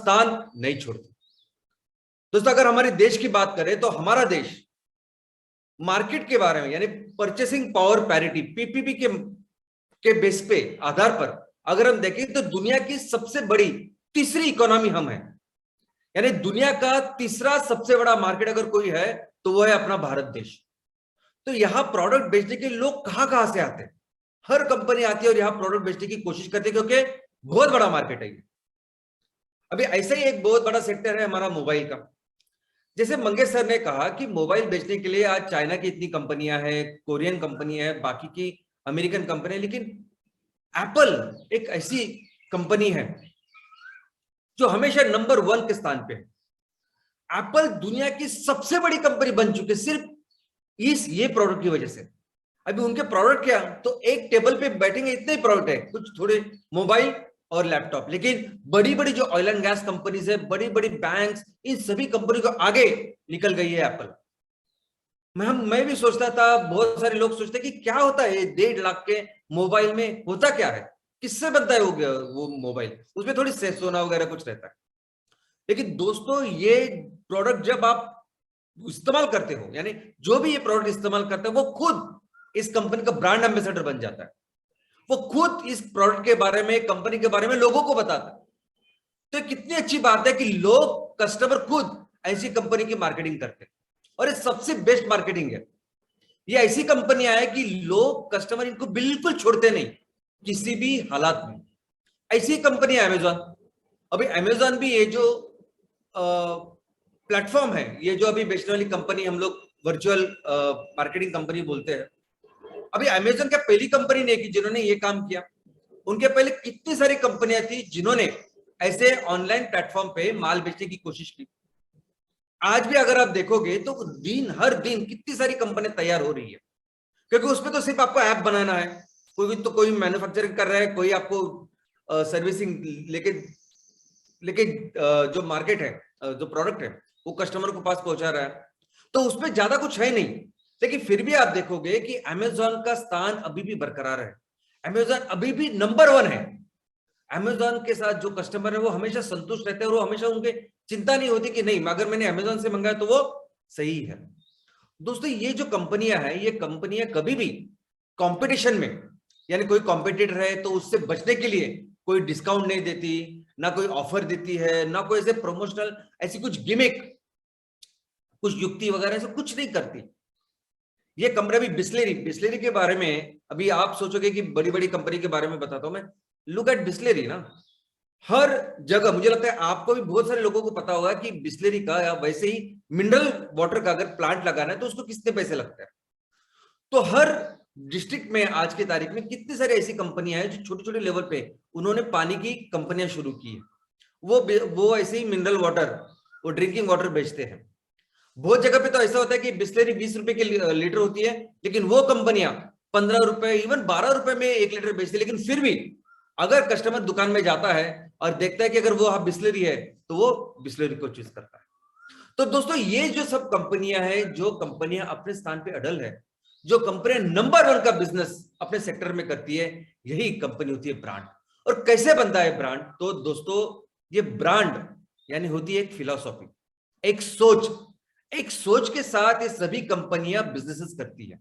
स्थान नहीं छोड़ती। दोस्तों अगर हमारे देश की बात करें तो हमारा देश मार्केट के बारे में यानी परचेसिंग पावर पैरिटी पीपीपी के बेस पे आधार पर अगर हम देखें तो दुनिया की सबसे बड़ी तीसरी इकोनॉमी हम है, यानी दुनिया का तीसरा सबसे बड़ा मार्केट अगर कोई है तो वो है अपना भारत देश। तो यहां प्रोडक्ट बेचने के लोग कहां से आते हैं, हर कंपनी आती है और यहां प्रोडक्ट बेचने की कोशिश करती है क्योंकि बहुत बड़ा मार्केट है। अभी ऐसा ही एक बहुत बड़ा सेक्टर है हमारा मोबाइल का। जैसे मंगेश सर ने कहा कि मोबाइल बेचने के लिए आज चाइना की इतनी कंपनियां हैं, कोरियन कंपनी है, बाकी की अमेरिकन कंपनी है, लेकिन एप्पल एक ऐसी कंपनी है जो हमेशा नंबर 1 के स्थान पे है। एप्पल दुनिया की सबसे बड़ी कंपनी बन चुकी है सिर्फ ये प्रोडक्ट की वजह से। अभी उनके प्रोडक्ट क्या, तो एक टेबल पे बैठेंगे इतने ही प्रोडक्ट है, कुछ थोड़े मोबाइल और लैपटॉप, लेकिन बड़ी बड़ी जो ऑयल एंड गैस कंपनीज है, बड़ी बड़ी बैंक्स, इन सभी कंपनी को आगे निकल गई है एप्पल। मैं भी सोचता था, बहुत सारे लोग सोचते कि क्या होता है 1.5 लाख के मोबाइल में, होता क्या है, किससे बनता है वो मोबाइल, उसमें थोड़ी सोना वगैरह कुछ रहता है। लेकिन दोस्तों ये प्रोडक्ट जब आप इस्तेमाल करते हो, यानी जो भी ये प्रोडक्ट इस्तेमाल करता है वो खुद इस कंपनी का ब्रांड एम्बेसडर बन जाता है, वो खुद इस प्रोडक्ट के बारे में, कंपनी के बारे में लोगों को बताता है। तो कितनी अच्छी बात है कि लोग, कस्टमर खुद ऐसी कंपनी की मार्केटिंग करते हैं और ये सबसे बेस्ट मार्केटिंग है। ये ऐसी कंपनियां है कि लोग, कस्टमर इनको बिल्कुल छोड़ते नहीं किसी भी हालात में। ऐसी कंपनी है अमेजॉन। अभी अमेजॉन भी ये जो प्लेटफॉर्म है, ये जो अभी बेचने वाली कंपनी हम लोग वर्चुअल मार्केटिंग कंपनी बोलते हैं, अभी अमेजॉन क्या पहली कंपनी नहीं की जिन्होंने ये काम किया। उनके पहले कितनी सारी कंपनियां थी जिन्होंने ऐसे ऑनलाइन प्लेटफॉर्म पे माल बेचने की कोशिश की। आज भी अगर आप देखोगे तो हर दिन कितनी सारी कंपनियां तैयार हो रही है, क्योंकि उसमें तो सिर्फ आपको ऐप बनाना है, कोई मैन्युफैक्चरिंग कर रहा है, कोई आपको सर्विसिंग लेके जो मार्केट है, जो प्रोडक्ट है वो कस्टमर को पास पहुंचा रहा है, तो उसमें ज्यादा कुछ है नहीं। लेकिन फिर भी आप देखोगे कि अमेजॉन का स्थान अभी भी बरकरार है, अमेजॉन अभी भी नंबर 1 है। अमेजॉन के साथ जो कस्टमर है वो हमेशा संतुष्ट रहते हैं और वो हमेशा उनके चिंता नहीं होती कि नहीं, अगर मैंने अमेजॉन से मंगाया तो वो सही है। दोस्तों ये जो कंपनियां हैं, ये कंपनियां कभी भी कंपटीशन में, यानी कोई कॉम्पिटिटर है तो उससे बचने के लिए कोई डिस्काउंट नहीं देती, ना कोई ऑफर देती है, ना कोई ऐसे प्रमोशनल ऐसी कुछ गिमिक, कुछ युक्ति वगैरह ऐसा कुछ नहीं करती। ये कंपनी भी बिस्लेरी के बारे में, अभी आप सोचोगे कि बड़ी बड़ी कंपनी के बारे में बताता हूं मैं, लुक एट बिस्लेरी ना, हर जगह मुझे लगता है आपको भी, बहुत सारे लोगों को पता होगा कि बिस्लेरी का या वैसे ही मिनरल वाटर का अगर प्लांट लगाना है तो उसको कितने पैसे लगते हैं। तो हर डिस्ट्रिक्ट में आज की तारीख में कितनी सारी ऐसी कंपनियां हैं जो छोटे छोटे लेवल पे उन्होंने पानी की कंपनियां शुरू की है, वो ऐसे ही मिनरल वाटर, वो ड्रिंकिंग वाटर बेचते हैं। बहुत जगह पे तो ऐसा होता है कि बिस्लेरी 20 रुपए की लीटर होती है, लेकिन वो कंपनियां 15 रुपए, इवन 12 रुपए में 1 लीटर बेचती है। लेकिन फिर भी अगर कस्टमर दुकान में जाता है और देखता है कि अगर वो बिस्लेरी है तो वो बिस्लेरी को चूज करता है। तो दोस्तों ये जो सब कंपनियां हैं, जो कंपनियां अपने स्थान पे अडल है, जो कंपनियां नंबर 1 का बिजनेस अपने सेक्टर में करती है, यही कंपनी होती है ब्रांड। और कैसे बनता है ब्रांड, तो दोस्तों ये ब्रांड यानी होती है एक फिलॉसफी, एक सोच के साथ ये सभी कंपनियां बिजनेसेस करती है।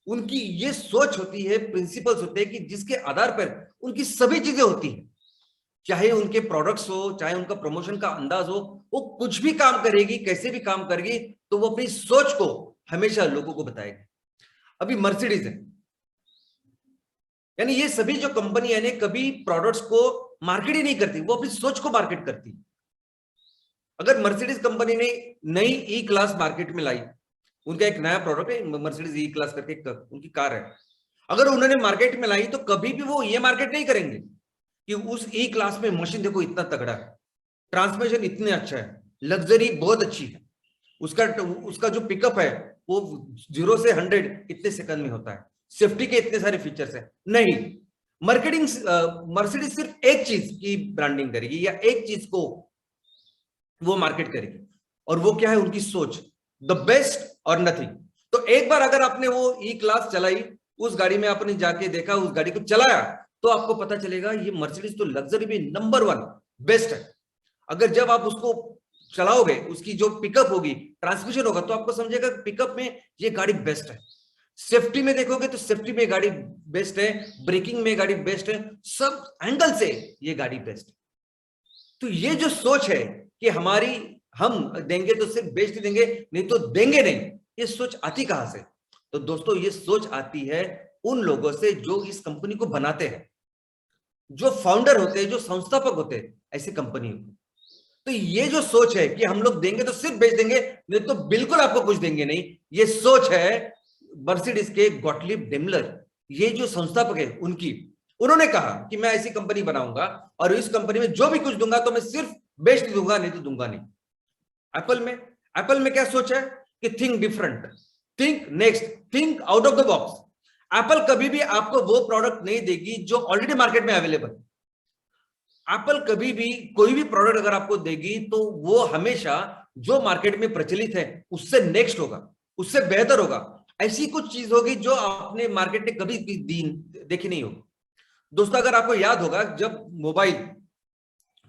उनकी ये सोच होती है, प्रिंसिपल्स होते हैं कि जिसके आधार पर उनकी सभी चीजें होती हैं, चाहे उनके प्रोडक्ट्स हो, चाहे उनका प्रमोशन का अंदाज हो, वो कुछ भी काम करेगी, कैसे भी काम करेगी, तो वो अपनी सोच को हमेशा लोगों को बताएगी। अभी मर्सिडीज है, यानी ये सभी जो कंपनी है कभी प्रोडक्ट्स को मार्केट ही नहीं करती, वो अपनी सोच को मार्केट करती। अगर मर्सिडीज कंपनी ने नई ई क्लास मार्केट में लाई, उनका एक नया प्रोडक्ट है मर्सिडीज ई क्लास करके उनकी कार है, अगर उन्होंने मार्केट में लाई तो कभी भी वो ये मार्केट नहीं करेंगे कि उस ई क्लास में मशीन देखो इतना तगड़ा है, ट्रांसमिशन इतने अच्छा है, लग्जरी बहुत अच्छी है, उसका जो पिकअप है वो 0 से 100 इतने सेकंड में होता है, सेफ्टी के इतने सारे फीचर्स है। नहीं, मार्केटिंग मर्सिडीज सिर्फ एक चीज की ब्रांडिंग करेगी या एक चीज को वो मार्केट करेगी, और वो क्या है, उनकी सोच, द बेस्ट और नथिंग। तो एक बार अगर आपने वो ई क्लास चलाई, उस गाड़ी में आपने जाके देखा, उस गाड़ी को चलाया, तो आपको पता चलेगा ये मर्सिडीज तो लग्जरी भी नंबर 1 बेस्ट है। अगर जब आप उसको चलाओगे, उसकी जो पिकअप होगी, ट्रांसमिशन होगा, तो आपको समझेगा पिकअप में ये गाड़ी बेस्ट है। सेफ्टी में देखोगे तो सेफ्टी में गाड़ी बेस्ट है, ब्रेकिंग में गाड़ी बेस्ट है, सब एंगल से ये गाड़ी बेस्ट है। तो ये जो सोच है कि हमारी, हम देंगे तो सिर्फ बेस्ट ही देंगे, नहीं तो देंगे नहीं, ये सोच आती कहां से? तो दोस्तों ये सोच आती है उन लोगों से जो इस कंपनी को बनाते हैं, जो फाउंडर होते हैं, जो संस्थापक होते हैं ऐसी कंपनी को। तो ये जो सोच है कि हम लोग देंगे तो सिर्फ बेच देंगे, नहीं तो बिल्कुल आपको कुछ देंगे नहीं, ये सोच है मर्सिडीज के गॉटलिब डेमलर, ये जो संस्थापक है उनकी। उन्होंने कहा कि मैं ऐसी कंपनी बनाऊंगा और इस कंपनी में जो भी कुछ दूंगा तो मैं सिर्फ बेच दूंगा, नहीं तो दूंगा नहीं। एप्पल में क्या सोच है कि think different, think next, think out of the box. Apple कभी भी आपको वो प्रोडक्ट नहीं देगी जो ऑलरेडी मार्केट में अवेलेबल है। एप्पल कभी भी कोई भी प्रोडक्ट अगर आपको देगी तो वो हमेशा जो मार्केट में प्रचलित है उससे नेक्स्ट होगा, उससे बेहतर होगा। ऐसी कुछ चीज होगी जो आपने मार्केट में कभी भी देखी नहीं होगी। दोस्तों अगर आपको याद होगा, जब मोबाइल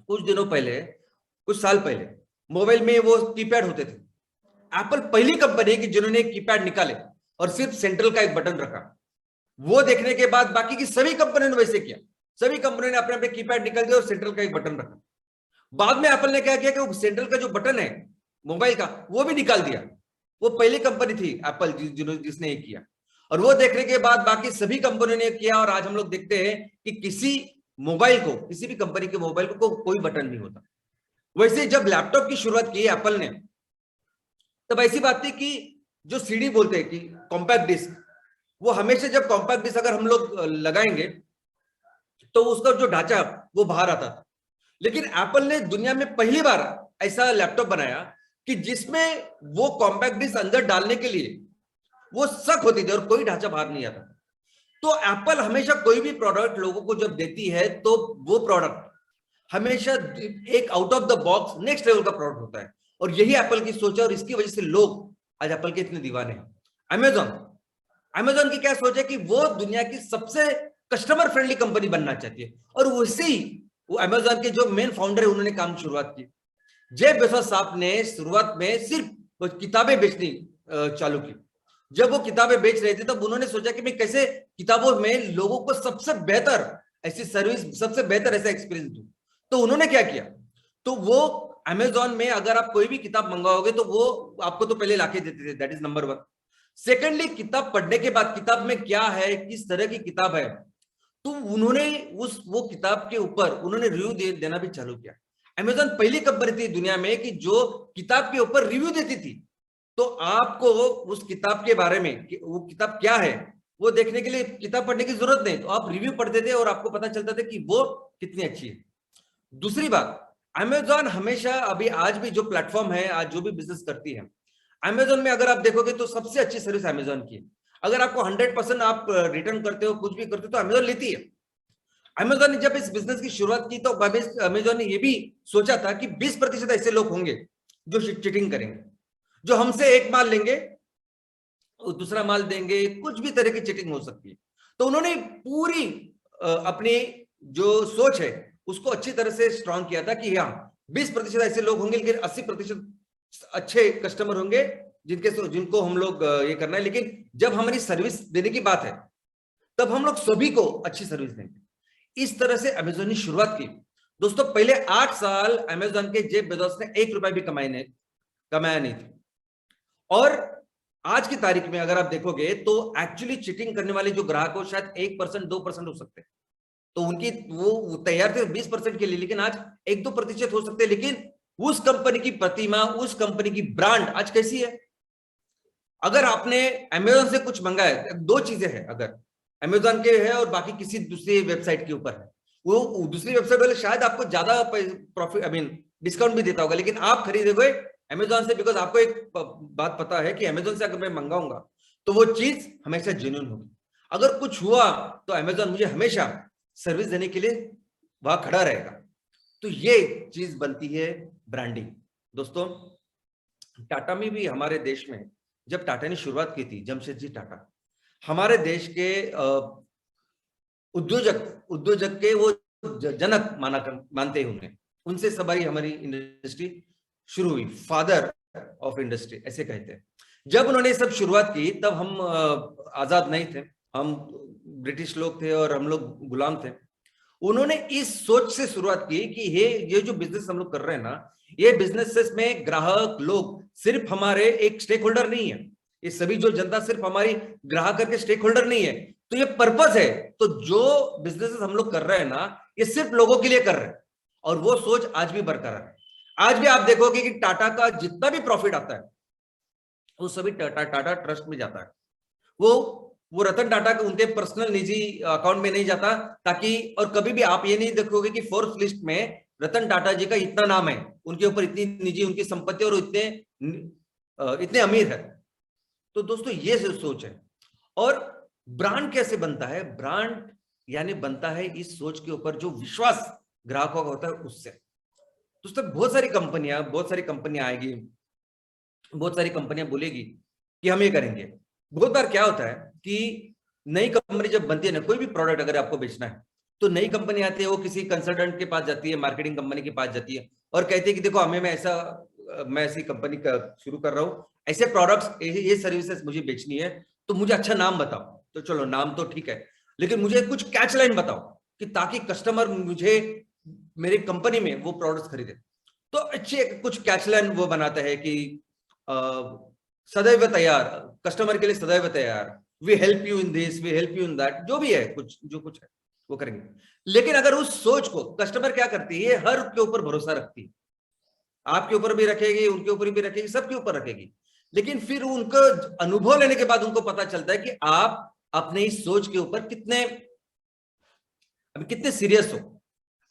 कुछ दिनों पहले, कुछ साल पहले मोबाइल में वो कीपैड होते थे, एप्पल पहली कंपनी की जिन्होंने कीपैड निकाले और सिर्फ सेंट्रल का एक बटन रखा। वो देखने के बाद बाकी की सभी कंपनियों ने वैसे किया, सभी कंपनियों ने अपने अपने कीपैड निकाल दिया और सेंट्रल का एक बटन रखा। बाद में एप्पल ने क्या किया कि वो सेंट्रल का जो बटन है मोबाइल का वो भी निकाल दिया। वो पहली कंपनी थी एप्पल जिसने ये किया, और वो देखने के बाद बाकी सभी कंपनियों ने किया। और आज हम लोग देखते हैं कि किसी मोबाइल को, किसी भी कंपनी के मोबाइल को कोई बटन नहीं होता। वैसे जब लैपटॉप की शुरुआत की एप्पल ने, तब ऐसी बात थी कि जो सीडी बोलते हैं कि कॉम्पैक्ट डिस्क, वो हमेशा जब कॉम्पैक्ट डिस्क अगर हम लोग लगाएंगे तो उसका जो ढांचा वो बाहर आता था। लेकिन एप्पल ने दुनिया में पहली बार ऐसा लैपटॉप बनाया कि जिसमें वो कॉम्पैक्ट डिस्क अंदर डालने के लिए वो सक होती थी और कोई ढांचा बाहर नहीं आता। तो एप्पल हमेशा कोई भी प्रोडक्ट लोगों को जब देती है तो वो प्रोडक्ट हमेशा एक out of the box next level का प्रोडक्ट होता है। और यही एप्पल की सोच है और इसकी वजह से लोग आज एप्पल के इतने दीवाने हैं। अमेजॉन की क्या सोच है कि वो दुनिया की सबसे कस्टमर फ्रेंडली कंपनी बनना चाहती है, और उसी वो अमेजॉन के जो मेन फाउंडर है उन्होंने काम शुरुआत की। जेफ बेजोस साहब ने शुरुआत में सिर्फ किताबें बेचनी चालू की। जब वो किताबें बेच रहे थे तब उन्होंने सोचा कि मैं कैसे किताबों में लोगों को सबसे बेहतर ऐसी सर्विस, सबसे बेहतर ऐसा एक्सपीरियंस दूं। तो उन्होंने क्या किया, तो वो अमेजॉन में अगर आप कोई भी किताब मंगवाओगे तो वो आपको तो पहले लाके देते थे, दैट इज नंबर 1। सेकेंडली, किताब पढ़ने के बाद किताब में क्या है, किस तरह की किताब है, तो उन्होंने वो किताब के ऊपर उन्होंने रिव्यू देना भी चालू किया। अमेजॉन पहली कंपनी थी दुनिया में कि जो किताब के ऊपर रिव्यू देती थी। तो आपको उस किताब के बारे में कि वो किताब क्या है वो देखने के लिए किताब पढ़ने की जरूरत नहीं, तो आप रिव्यू पढ़ते थे और आपको पता चलता था कि वो कितनी अच्छी है। दूसरी बात, अमेजॉन हमेशा, अभी आज भी जो प्लेटफॉर्म है, आज जो भी बिजनेस करती है, अमेजॉन में अगर आप देखोगे तो सबसे अच्छी सर्विस अमेजॉन की है। अगर आपको 100% आप रिटर्न करते हो, कुछ भी करते हो, तो अमेजॉन लेती है। अमेजॉन ने जब इस बिजनेस की शुरुआत की तो अमेजॉन ने यह भी सोचा था कि 20% ऐसे लोग होंगे जो चीटिंग करेंगे, जो हमसे एक माल लेंगे दूसरा माल देंगे, कुछ भी तरह की चीटिंग हो सकती है। तो उन्होंने पूरी अपनी जो सोच है उसको अच्छी तरह से स्ट्रांग किया था कि हाँ 20% ऐसे लोग होंगे, लेकिन 80% अच्छे कस्टमर होंगे जिनको हम लोग ये करना है। लेकिन जब हमारी सर्विस देने की बात है तब हम लोग सभी को अच्छी सर्विस देंगे। इस तरह से अमेजॉन ने शुरुआत की। दोस्तों पहले 8 साल अमेजॉन के जेफ बेजोस ने 1 रुपया भी कमाया नहीं था। और आज की तारीख में अगर आप देखोगे तो एक्चुअली चीटिंग करने वाले जो ग्राहक हो शायद 1% 2% हो सकते हैं। तो उनकी वो तैयार थे 20% के लिए, लेकिन आज 1-2% हो सकते हैं। लेकिन उस कंपनी की प्रतिमा, उस कंपनी की ब्रांड आज कैसी है? अगर आपने अमेजॉन से कुछ मंगाया, 2 चीजें हैं, अगर अमेजॉन के है और बाकी किसी दूसरी वेबसाइट के ऊपर है, वो दूसरी वेबसाइट वाले शायद आपको ज्यादा प्रॉफिट, डिस्काउंट भी देता होगा, लेकिन आप खरीदोगे अमेजॉन से बिकॉज आपको एक बात पता है कि अमेजॉन से अगर मैं मंगाऊंगा तो वो चीज हमेशा जेन्युइन होगी। अगर कुछ हुआ तो अमेजॉन मुझे हमेशा सर्विस देने के लिए वहां खड़ा रहेगा। तो ये चीज बनती है ब्रांडिंग। दोस्तों टाटा में भी, हमारे देश में जब टाटा ने शुरुआत की थी, जमशेदजी टाटा हमारे देश के उद्योजक के वो जनक मानते हैं उन्हें। उनसे सबाई हमारी इंडस्ट्री शुरू हुई, फादर ऑफ इंडस्ट्री ऐसे कहते हैं। जब उन्होंने सब शुरुआत की तब हम आजाद नहीं थे, हम ब्रिटिश लोग थे और हम लोग गुलाम थे। उन्होंने इस सोच से शुरुआत की कि ये जो बिजनेस हम लोग कर रहे हैं ना, ये बिजनेसेस में ग्राहक लोग सिर्फ हमारे एक स्टेक होल्डर नहीं है, ये सभी जो जनता सिर्फ हमारी ग्राहक करके स्टेक होल्डर नहीं है, तो ये पर्पस है। तो जो बिजनेसेस हम लोग कर रहे हैं ना, ये सिर्फ लोगों के लिए कर रहे हैं, और वो सोच आज भी बरकरार है। आज भी आप देखोगे कि टाटा का जितना भी प्रॉफिट आता है वो सभी टाटा ट्रस्ट में जाता है। वो रतन टाटा के उनके पर्सनल निजी अकाउंट में नहीं जाता, ताकि, और कभी भी आप ये नहीं देखोगे कि फोर्ब्स लिस्ट में रतन टाटा जी का इतना नाम है, उनके ऊपर इतनी निजी उनकी संपत्ति और इतने अमीर है। तो दोस्तों ये सोच है। और ब्रांड कैसे बनता है? ब्रांड यानी बनता है इस सोच के ऊपर जो विश्वास ग्राहकों का होता है उससे। दोस्तों बहुत सारी कंपनियां आएगी, बहुत सारी कंपनियां बोलेगी कि हम ये करेंगे। बहुत बार क्या होता है कि नई कंपनी जब बनती है ना, कोई भी प्रोडक्ट अगर आपको बेचना है, तो नई कंपनी आती है, वो किसी कंसल्टेंट के पास जाती है, मार्केटिंग कंपनी के पास जाती है और कहती है कि देखो मैं ऐसी कंपनी का शुरू कर रहा हूँ, ऐसे प्रोडक्ट्स, ये सर्विसेज मुझे बेचनी है, तो मुझे अच्छा नाम बताओ। तो चलो नाम तो ठीक है, लेकिन मुझे कुछ कैच लाइन बताओ कि ताकि कस्टमर मुझे मेरी कंपनी में वो प्रोडक्ट्स खरीदे। तो अच्छे कुछ कैच लाइन वो बनाता है कि सदैव तैयार, कस्टमर के लिए सदैव तैयार, we help you in this, we help you in that, जो भी है, जो कुछ है वो करेंगे। लेकिन अगर उस सोच को कस्टमर क्या करती है, हर के ऊपर भरोसा रखती है, आपके ऊपर भी रखेगी, उनके ऊपर भी रखेगी, सबके ऊपर रखेगी। लेकिन फिर उनको अनुभव लेने के बाद उनको पता चलता है कि आप अपने इस सोच के ऊपर कितने सीरियस हो,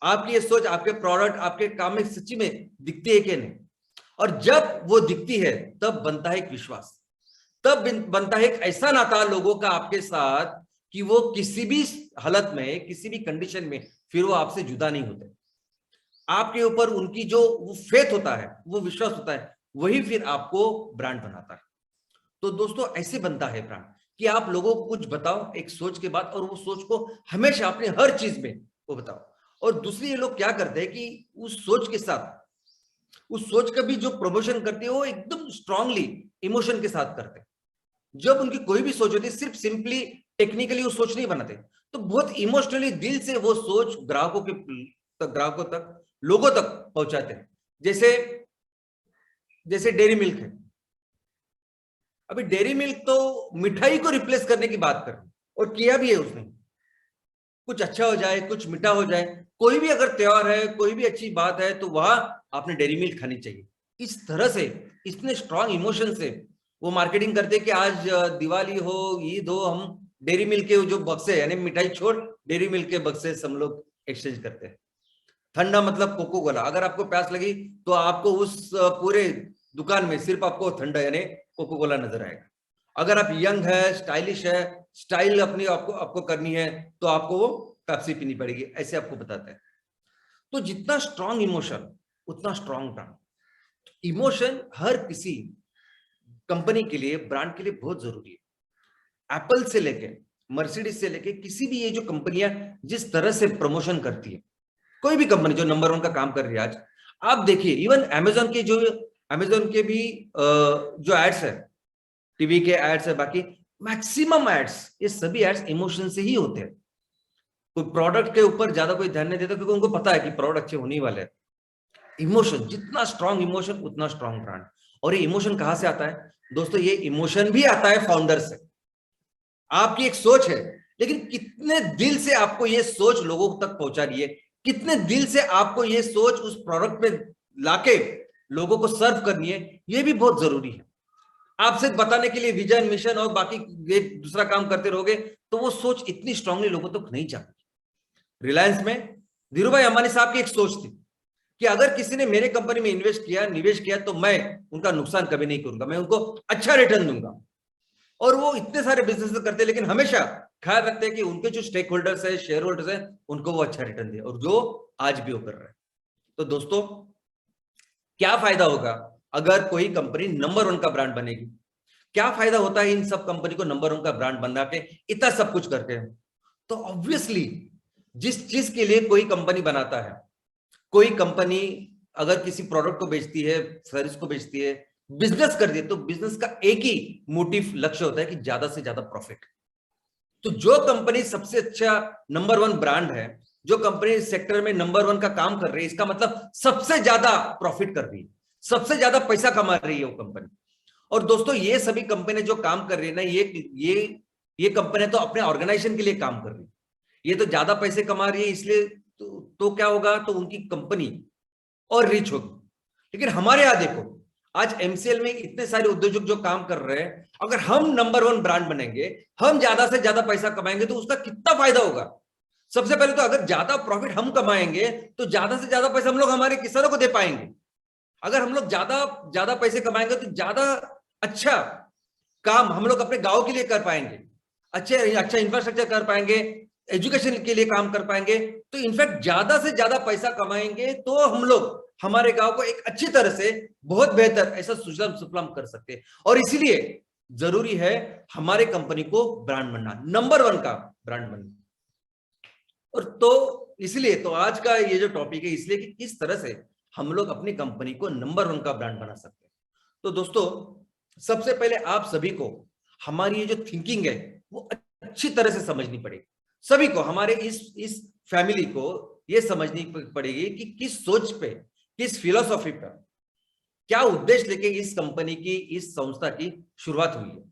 आपकी ये सोच आपके प्रोडक्ट आपके काम में सच्ची में दिखती है कि नहीं। और जब वो दिखती है तब बनता है एक विश्वास, तब बनता है एक ऐसा नाता लोगों का आपके साथ कि वो किसी भी हालत में, किसी भी कंडीशन में फिर वो आपसे जुदा नहीं होते। आपके ऊपर उनकी जो वो फेथ होता है, वो विश्वास होता है, वही फिर आपको ब्रांड बनाता है। तो दोस्तों ऐसे बनता है ब्रांड कि आप लोगों को कुछ बताओ एक सोच के बाद, और वो सोच को हमेशा अपने हर चीज में वो बताओ। और दूसरी ये लोग क्या करते हैं कि उस सोच के साथ, उस सोच का भी जो प्रमोशन करते हैं वो एकदम स्ट्रांगली इमोशन के साथ करते हैं। जब उनकी कोई भी सोच होती है, सिर्फ सिंपली टेक्निकली वो सोच नहीं बनाते, तो बहुत इमोशनली दिल से वो सोच ग्राहकों तक, लोगों तक पहुंचाते हैं। जैसे जैसे डेयरी मिल्क है, अभी डेयरी मिल्क तो मिठाई को रिप्लेस करने की बात कर रही है, और किया भी है उसने, कुछ अच्छा हो जाए, कुछ मीठा हो जाए, कोई भी अगर त्योहार है, कोई भी अच्छी बात है, तो वहां आपने डेयरी मिल्क खानी चाहिए। इस तरह से, इतने स्ट्रांग इमोशन से वो मार्केटिंग करते कि आज दिवाली हो, ईद हो, हम डेयरी मिल्क के जो बक्से, यानी मिठाई छोड़ डेयरी मिल्क के बक्से हम लोग एक्सचेंज करते हैं। ठंडा मतलब कोको कोला, अगर आपको प्यास लगी तो आपको उस पूरे दुकान में सिर्फ आपको ठंडा यानी कोको कोला नजर आएगा। अगर आप यंग है, स्टाइलिश है, स्टाइल अपनी आपको आपको करनी है, तो आपको वो पेप्सी पीनी पड़ेगी, ऐसे आपको बताते हैं। तो जितना स्ट्रांग इमोशन उतना स्ट्रांग ब्रांड। इमोशन हर किसी कंपनी के लिए, ब्रांड के लिए बहुत जरूरी है। एप्पल से लेके मर्सिडीज से लेके किसी भी ये जो कंपनियां जिस तरह से प्रमोशन करती है, कोई भी कंपनी जो नंबर 1 का काम कर रही है आज, आप देखिए इवन अमेजोन के भी जो एड्स है, टीवी के एड्स है, बाकी मैक्सिमम एड्स, ये सभी एड्स इमोशन से ही होते हैं। कोई प्रोडक्ट के ऊपर ज्यादा कोई ध्यान नहीं देता, क्योंकि उनको पता है कि प्रोडक्ट अच्छे होने वाले हैं। इमोशन, जितना स्ट्रांग इमोशन उतना स्ट्रांग ब्रांड। और ये इमोशन कहां से आता है दोस्तों? ये इमोशन भी आता है फाउंडर से। आपकी एक सोच है, लेकिन कितने दिल से आपको ये सोच लोगों तक पहुंचा रही है, कितने दिल से आपको ये सोच उस प्रोडक्ट में लाके लोगों को सर्व करनी है, ये भी बहुत जरूरी है। आप सिर्फ बताने के लिए विजन, मिशन और बाकी ये दूसरा काम करते रहोगे तो वो सोच इतनी स्ट्रांगली लोगों तक नहीं जाती। रिलायंस में धीरू भाई अंबानी साहब की एक सोच थी कि अगर किसी ने मेरे कंपनी में निवेश किया तो मैं उनका नुकसान कभी नहीं करूंगा, मैं उनको अच्छा रिटर्न दूंगा। और वो इतने सारे बिजनेस करते हैं, लेकिन हमेशा ख्याल रखते हैं कि उनके जो स्टेक होल्डर्स है, शेयर होल्डर्स है, उनको वो अच्छा रिटर्न दे, और जो आज भी वो कर रहे हैं। तो दोस्तों क्या फायदा होगा अगर कोई कंपनी नंबर 1 का ब्रांड बनेगी? क्या फायदा होता है इन सब कंपनी को नंबर 1 का ब्रांड बना के, इतना सब कुछ करके? तो ऑब्वियसली जिस चीज के लिए कोई कंपनी बनाता है कोई कंपनी अगर किसी प्रोडक्ट को बेचती है, सर्विस को बेचती है, बिजनेस कर दी, तो बिजनेस का एक ही मोटिव, लक्ष्य होता है कि ज्यादा से ज्यादा प्रॉफिट। तो जो कंपनी सबसे अच्छा नंबर 1 ब्रांड है, जो कंपनी इस सेक्टर में नंबर 1 का काम कर रही है, इसका मतलब सबसे ज्यादा प्रॉफिट कर रही है, सबसे ज्यादा पैसा कमा रही है वो कंपनी। और दोस्तों, ये सभी कंपनी जो काम कर रही है ना, ये कंपनी तो अपने ऑर्गेनाइजेशन के लिए काम कर रही है। ये तो ज्यादा पैसे कमा रही है, इसलिए तो क्या होगा, तो उनकी कंपनी और रिच होगी। लेकिन हमारे यहां देखो, आज एमसीएल में इतने सारे उद्योजक जो काम कर रहे हैं, अगर हम नंबर 1 ब्रांड बनेंगे, हम ज्यादा से ज्यादा पैसा कमाएंगे, तो उसका कितना फायदा होगा। सबसे पहले तो अगर ज्यादा प्रॉफिट हम कमाएंगे, तो ज्यादा से ज्यादा पैसा हम लोग हमारे किसानों को दे पाएंगे। अगर हम लोग ज्यादा ज्यादा पैसे कमाएंगे, तो ज्यादा अच्छा काम हम लोग अपने गांव के लिए कर पाएंगे, अच्छा इंफ्रास्ट्रक्चर कर पाएंगे, एजुकेशन के लिए काम कर पाएंगे। तो इनफैक्ट ज्यादा से ज्यादा पैसा कमाएंगे, तो हम लोग हमारे गांव को एक अच्छी तरह से, बहुत बेहतर, ऐसा सुजलाम सुफलाम कर सकते हैं। और इसीलिए जरूरी है हमारे कंपनी को ब्रांड बनना, नंबर 1 का ब्रांड बनना। और तो इसलिए तो आज का ये जो टॉपिक है, इसलिए कि किस तरह से हम लोग अपनी कंपनी को नंबर 1 का ब्रांड बना सकते हैं। तो दोस्तों, सबसे पहले आप सभी को हमारी ये जो थिंकिंग है, वो अच्छी तरह से समझनी पड़ेगी। सभी को, हमारे इस फैमिली को ये समझनी पड़ेगी कि किस सोच पे, किस फिलोसॉफी पर, क्या उद्देश्य लेके इस कंपनी की, इस संस्था की शुरुआत हुई है।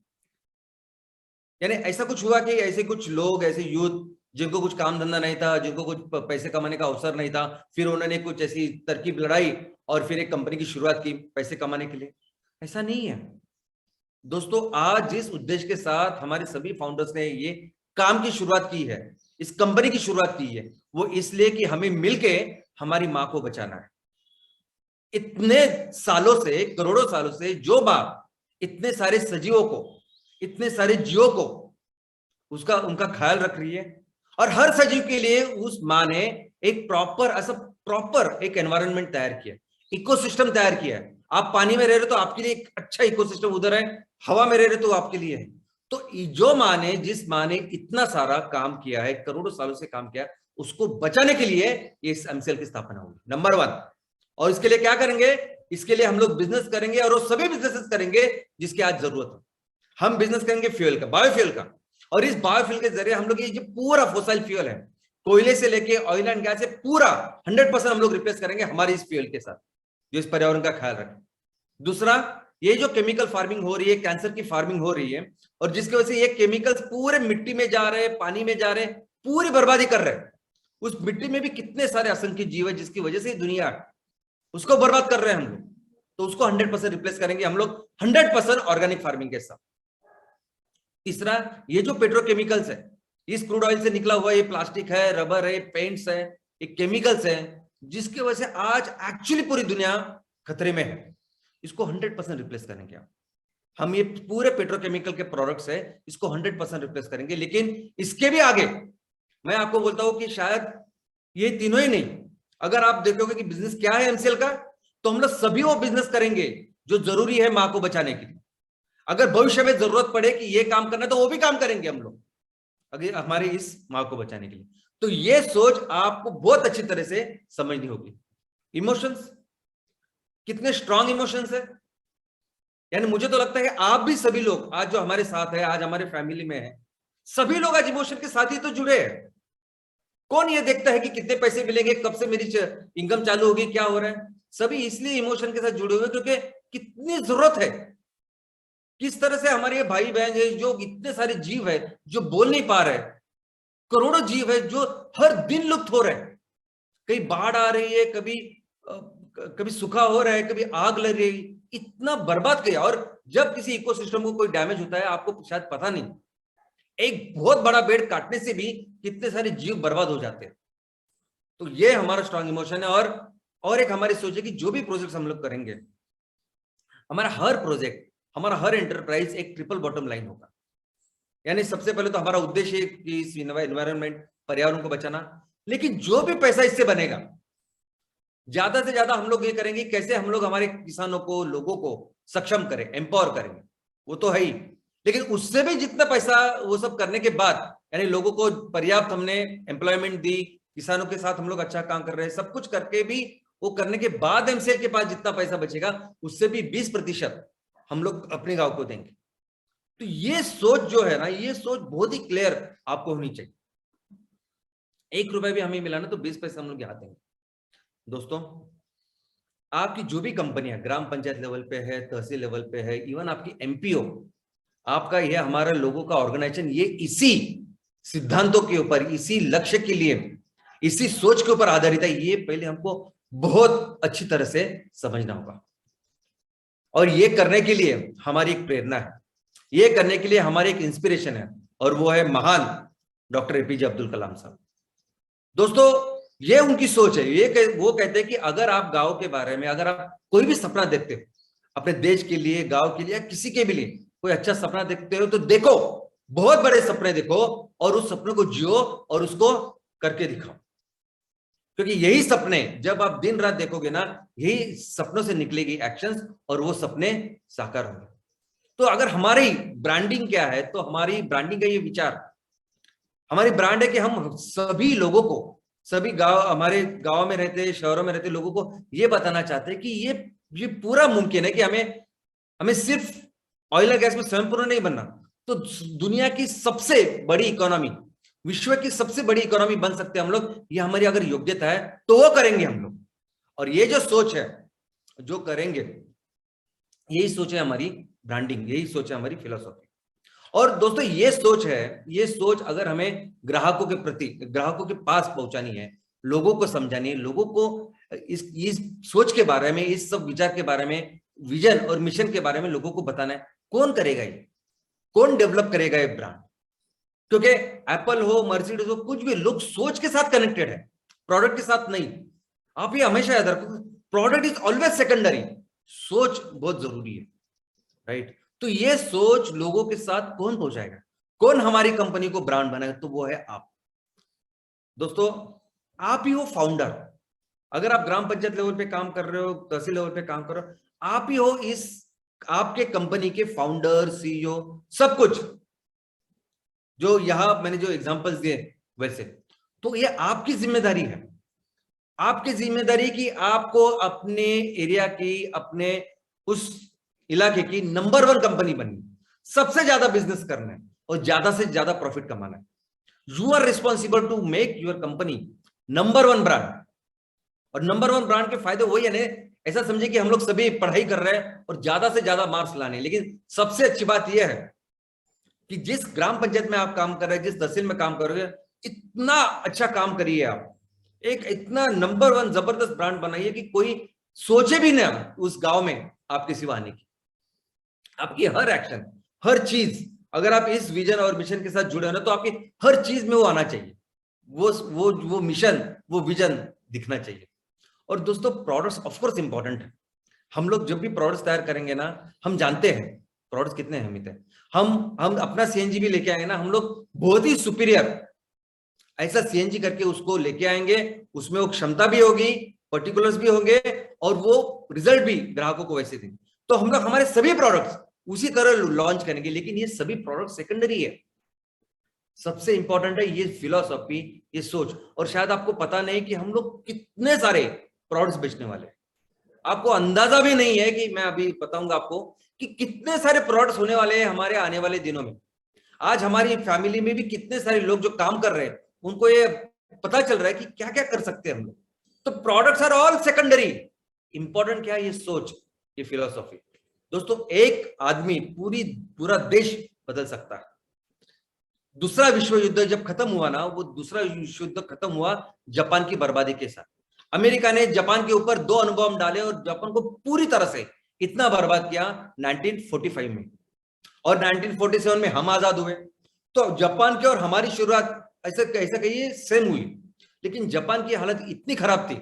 यानी ऐसा कुछ हुआ कि ऐसे कुछ लोग, ऐसे यूथ जिनको कुछ काम धंधा नहीं था, जिनको कुछ पैसे कमाने का अवसर नहीं था, फिर उन्होंने कुछ ऐसी तरकीब लड़ाई और फिर एक कंपनी की शुरुआत की पैसे कमाने के लिए। ऐसा नहीं है दोस्तों। आज जिस उद्देश्य के साथ हमारे सभी फाउंडर्स ने ये काम की शुरुआत की है, इस कंपनी की शुरुआत की है, वो इसलिए कि हमें मिलके हमारी मां को बचाना है। इतने सालों से, करोड़ों सालों से जो मां इतने सारे सजीवों को, इतने सारे जीवों को उनका ख्याल रख रही है, और हर सजीव के लिए उस मां ने एक प्रॉपर एक एनवायरनमेंट तैयार किया, इकोसिस्टम तैयार किया है। आप पानी में रह रहे तो आपके लिए एक अच्छा इकोसिस्टम उधर है, हवा में रह रहे तो आपके लिए है। तो जिस मां ने इतना सारा काम किया है, करोड़ों सालों से काम किया, उसको बचाने के लिए ये एमसीएल की स्थापना होगी, नंबर 1। और इसके लिए क्या करेंगे? इसके लिए हम लोग बिजनेस करेंगे, और वो सभी बिजनेसेस करेंगे जिसकी आज जरूरत है। हम बिजनेस करेंगे फ्यूल का, बायोफ्यूल का, और इस बायोफ्यूल के जरिए हम लोग ये जो पूरा फोसाइल फ्यूल है, कोयले से लेके ऑयल एंड गैस से पूरा 100% हम लोग रिप्लेस करेंगे हमारे इस फ्यूल के साथ, जो इस पर्यावरण का ख्याल रखे। दूसरा, ये जो केमिकल फार्मिंग हो रही है, कैंसर की फार्मिंग हो रही है, और जिसकी वजह से ये केमिकल्स पूरे मिट्टी में जा रहे हैं, पानी में जा रहे हैं, पूरी बर्बादी कर रहे हैं। उस मिट्टी में भी कितने सारे असंख्य जीव है, जिसकी वजह से दुनिया उसको बर्बाद कर रहे हैं हम लोग। तो उसको 100% रिप्लेस करेंगे हम लोग 100% ऑर्गेनिक फार्मिंग के साथ। तीसरा, ये जो पेट्रोकेमिकल्स है, इस क्रूड ऑयल से निकला हुआ ये प्लास्टिक है, रबर है, पेंट्स है, ये केमिकल्स है, जिसकी वजह से आज एक्चुअली पूरी दुनिया खतरे में है। इसको 100% रिप्लेस करेंगे हम ये पूरे पेट्रोकेमिकल के प्रोडक्ट्स है, इसको 100% रिप्लेस करेंगे। लेकिन इसके भी आगे मैं आपको बोलता हूं कि शायद ये तीनों ही नहीं, अगर आप देखोगे कि बिजनेस क्या है एमसीएल का, तो हम लोग सभी वो बिजनेस करेंगे जो जरूरी है मां को बचाने के लिए। अगर भविष्य में जरूरत पड़े कि ये काम करना, तो वो भी काम करेंगे हम लोग, अगर हमारी इस मां को बचाने के लिए। तो ये सोच आपको बहुत अच्छी तरह से समझनी होगी। इमोशंस, कितने स्ट्रांग इमोशंस है। यानी मुझे तो लगता है कि आप भी सभी लोग आज जो हमारे साथ है, आज हमारे फैमिली में है, सभी लोग आज इमोशन के साथ ही तो जुड़े हैं। कौन ये देखता है कि कितने पैसे मिलेंगे, कब से मेरी इनकम चालू होगी, क्या हो रहा है। सभी इसलिए इमोशन के साथ जुड़े हुए क्योंकि कितनी जरूरत है। किस तरह से हमारे भाई बहन है, जो इतने सारे जीव है जो बोल नहीं पा रहे, करोड़ों जीव है जो हर दिन लुप्त हो रहे हैं। कहीं बाढ़ आ रही है, कभी सूखा हो रहा है, कभी आग लग रही है, इतना बर्बाद किया। और जब किसी इकोसिस्टम को कोई डैमेज होता है, आपको शायद पता नहीं, एक बहुत बड़ा पेड़ काटने से भी कितने सारे जीव बर्बाद हो जाते हैं। तो ये हमारा स्ट्रांग इमोशन है। और एक हमारी सोच है कि जो भी प्रोजेक्ट हम लोग करेंगे, हमारा हर प्रोजेक्ट, हमारा हर एंटरप्राइज एक ट्रिपल बॉटम लाइन होगा। यानी सबसे पहले तो हमारा उद्देश्य है कि इस एनवायरनमेंट, पर्यावरण को बचाना, लेकिन जो भी पैसा इससे बनेगा, ज्यादा से ज्यादा हम लोग ये करेंगे कैसे हम लोग हमारे किसानों को, लोगों को सक्षम करें, एम्पावर करेंगे, वो तो है ही। लेकिन उससे भी जितना पैसा, वो सब करने के बाद, यानी लोगों को पर्याप्त हमने एम्प्लॉयमेंट दी, किसानों के साथ हम लोग अच्छा काम कर रहे हैं, सब कुछ करके भी वो करने के बाद एमसीएल के पास जितना पैसा बचेगा उससे भी 20% हम लोग अपने गांव को देंगे। तो ये सोच जो है ना, ये सोच बहुत ही क्लियर आपको होनी चाहिए। 1 रुपए भी हमें मिला ना तो 20 पैसे हम लोग यहाँ देंगे। दोस्तों, आपकी जो भी कंपनी है, ग्राम पंचायत लेवल पे है, तहसील लेवल पे है, इवन आपकी एमपीओ, आपका यह हमारा लोगों का ऑर्गेनाइजेशन, ये इसी सिद्धांतों के ऊपर, इसी लक्ष्य के लिए, इसी सोच के ऊपर आधारित है। ये पहले हमको बहुत अच्छी तरह से समझना होगा। और ये करने के लिए हमारी एक प्रेरणा है, ये करने के लिए हमारी एक इंस्पिरेशन है, और वो है महान डॉक्टर एपीजे अब्दुल कलाम साहब। दोस्तों, ये उनकी सोच है। वो कहते हैं कि अगर आप गांव के बारे में, अगर आप कोई भी सपना देखते हो अपने देश के लिए, गांव के लिए, या किसी के भी लिए कोई अच्छा सपना देखते हो, तो देखो, बहुत बड़े सपने देखो और उस सपने को जियो और उसको करके दिखाओ। क्योंकि यही सपने जब आप दिन रात देखोगे ना, यही सपनों से निकलेगी एक्शंस, और वो सपने साकार होंगे। तो अगर हमारी ब्रांडिंग क्या है, तो हमारी ब्रांडिंग का ये विचार, हमारी ब्रांड है कि हम सभी लोगों को, सभी गांव, हमारे गांव में रहते, शहरों में रहते लोगों को ये बताना चाहते हैं कि ये पूरा मुमकिन है कि हमें सिर्फ ऑयल और गैस में स्वयंपूर्ण नहीं बनना, तो दुनिया की सबसे बड़ी इकोनॉमी, विश्व की सबसे बड़ी इकोनॉमी बन सकते हैं हम लोग। ये हमारी अगर योग्यता है तो वो करेंगे हम लोग। और ये जो सोच है, जो करेंगे, यही सोच है हमारी ब्रांडिंग, यही सोच है हमारी फिलॉसफी। और दोस्तों, ये सोच है, ये सोच अगर हमें ग्राहकों के प्रति, ग्राहकों के पास पहुंचानी है, लोगों को समझानी है, लोगों को इस सोच के बारे में, इस सब विचार के बारे में, विजन और मिशन के बारे में लोगों को बताना है, कौन करेगा ये, कौन डेवलप करेगा ये ब्रांड? क्योंकि एप्पल हो, मर्सिडीज हो, कुछ भी, लोग सोच के साथ कनेक्टेड है, प्रोडक्ट के साथ नहीं। आप ये हमेशा याद रखो, प्रोडक्ट इज ऑलवेज सेकेंडरी, सोच बहुत जरूरी है, राइट? तो ये सोच लोगों के साथ कौन पहुंचाएगा, कौन हमारी कंपनी को ब्रांड बनाएगा? तो वो है आप। दोस्तों, आप ही हो फाउंडर। अगर आप ग्राम पंचायत लेवल पे काम कर रहे हो, तहसील लेवल पे काम कर रहे हो, आप ही हो इस आपके कंपनी के फाउंडर, सीईओ, सब कुछ। जो यहां मैंने जो एग्जांपल्स दिए वैसे, तो ये आपकी जिम्मेदारी है, आपकी जिम्मेदारी कि आपको अपने एरिया की, अपने उस इलाके की नंबर 1 कंपनी बननी, सबसे ज्यादा बिजनेस करना है और ज्यादा से ज्यादा प्रॉफिट कमाना है। You are responsible to make your company number 1 brand. और नंबर 1 ब्रांड के फायदे वही है ना, ऐसा समझे कि हम लोग सभी पढ़ाई कर रहे हैं और ज्यादा से ज्यादा मार्क्स लाने, लेकिन सबसे अच्छी बात यह है कि जिस ग्राम पंचायत में आप काम कर रहे हैं, जिस तहसील में काम कर रहे हैं, इतना अच्छा काम करिए आप, एक इतना नंबर 1 जबरदस्त ब्रांड बनाइए कि कोई सोचे भी ना उस गांव में आपके सिवा आने की। आपकी हर एक्शन, हर चीज, अगर आप इस विजन और मिशन के साथ जुड़े हो ना, तो आपकी हर चीज में वो आना चाहिए, वो मिशन, वो विजन दिखना चाहिए। और दोस्तों, प्रोडक्ट्स ऑफ कोर्स इंपॉर्टेंट है। हम लोग जब भी प्रोडक्ट्स तैयार करेंगे ना, हम जानते हैं प्रोडक्ट्स कितने अहमियत है। हम अपना सीएनजी भी लेके आएंगे ना, हम लोग बहुत ही सुपीरियर ऐसा सीएनजी करके उसको लेके आएंगे, उसमें वो क्षमता भी होगी, पर्टिकुलर्स भी होंगे, और वो रिजल्ट भी ग्राहकों को वैसे देंगे। तो हम लोग हमारे सभी प्रोडक्ट्स उसी तरह लॉन्च करेंगे, लेकिन ये सभी प्रोडक्ट सेकेंडरी है। सबसे इंपॉर्टेंट है ये फिलॉसफी, ये सोच। और शायद आपको पता नहीं कि हम लोग कितने सारे प्रोडक्ट्स बेचने वाले हैं, आपको अंदाजा भी नहीं है कि मैं अभी बताऊंगा आपको कि कितने सारे प्रोडक्ट्स होने वाले हैं हमारे आने वाले दिनों में। आज हमारी फैमिली में भी कितने सारे लोग जो काम कर रहे हैं, उनको ये पता चल रहा है कि क्या क्या कर सकते हैं हम लोग। तो products are all secondary, important क्या है? ये सोच, ये फिलॉसफी। दोस्तों, एक आदमी पूरा देश बदल सकता है। दूसरा विश्व युद्ध जब खत्म हुआ ना, वो दूसरा विश्व युद्ध खत्म हुआ जापान की बर्बादी के साथ। अमेरिका ने जापान के ऊपर 2 अणु बम डाले और जापान को पूरी तरह से इतना बर्बाद किया 1945 में, और 1947 में हम आजाद हुए। तो जापान की और हमारी शुरुआत ऐसा कहिए सेम हुई, लेकिन जापान की हालत इतनी खराब थी,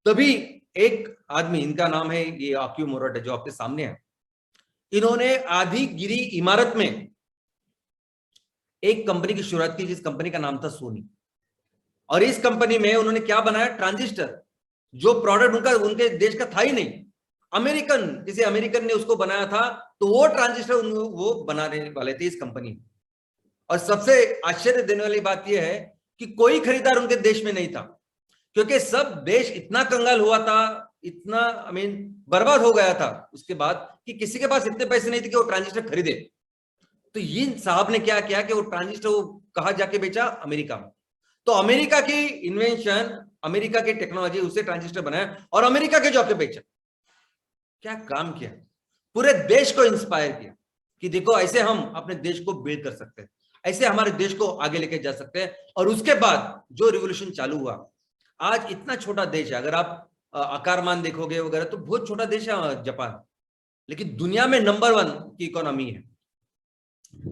तभी एक आदमी, इनका नाम है ये आकियो मोरिटा, जो आपके सामने है, इन्होंने आधी गिरी इमारत में एक कंपनी की शुरुआत की, जिस कंपनी का नाम था सोनी। और इस कंपनी में उन्होंने क्या बनाया? ट्रांजिस्टर, जो प्रोडक्ट उनके देश का था ही नहीं, किसी अमेरिकन ने उसको बनाया था, तो वो ट्रांजिस्टर वो बनाने वाले थे इस कंपनी में। और सबसे आश्चर्य देने वाली बात यह है कि कोई खरीदार उनके देश में नहीं था, क्योंकि सब देश इतना कंगाल हुआ था, इतना बर्बाद हो गया था उसके बाद, कि किसी के पास इतने पैसे नहीं थे कि वो ट्रांजिस्टर खरीदे। तो इन साहब ने क्या किया कि वो ट्रांजिस्टर वो कहा जाके बेचा, अमेरिका में। तो अमेरिका की इन्वेंशन, अमेरिका की टेक्नोलॉजी, उसे ट्रांजिस्टर बनाया और अमेरिका के जाके बेचा। क्या काम किया, पूरे देश को इंस्पायर किया कि देखो ऐसे हम अपने देश को बिल्ड कर सकते हैं, ऐसे हमारे देश को आगे लेके जा सकते हैं। और उसके बाद जो रिवोल्यूशन चालू हुआ, आज इतना छोटा देश है, अगर आप आकारमान देखोगे वगैरह तो बहुत छोटा देश है जापान, लेकिन दुनिया में नंबर 1 की इकोनॉमी है,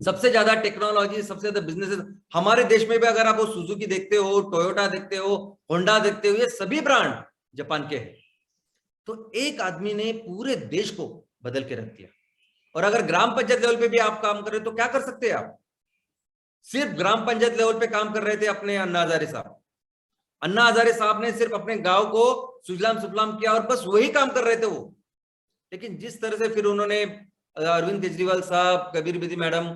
सबसे ज्यादा टेक्नोलॉजी, सबसे ज्यादा बिजनेस हमारे देश में भी। अगर आप वो सुजुकी देखते हो, टोयोटा देखते हो, होंडा देखते हो, ये सभी ब्रांड जापान के हैं। तो एक आदमी ने पूरे देश को बदल के रख दिया। और अगर ग्राम पंचायत लेवल पे भी आप काम कर रहे हो तो क्या कर सकते हैं आप? सिर्फ ग्राम पंचायत लेवल पे काम कर रहे थे अपने अन्ना हजारे साहब। अन्ना हजारे साहब ने सिर्फ अपने गांव को सुजलाम सुफलाम किया और बस वही काम कर रहे थे वो। लेकिन जिस तरह से फिर उन्होंने अरविंद केजरीवाल साहब, कबीर बेदी मैडम,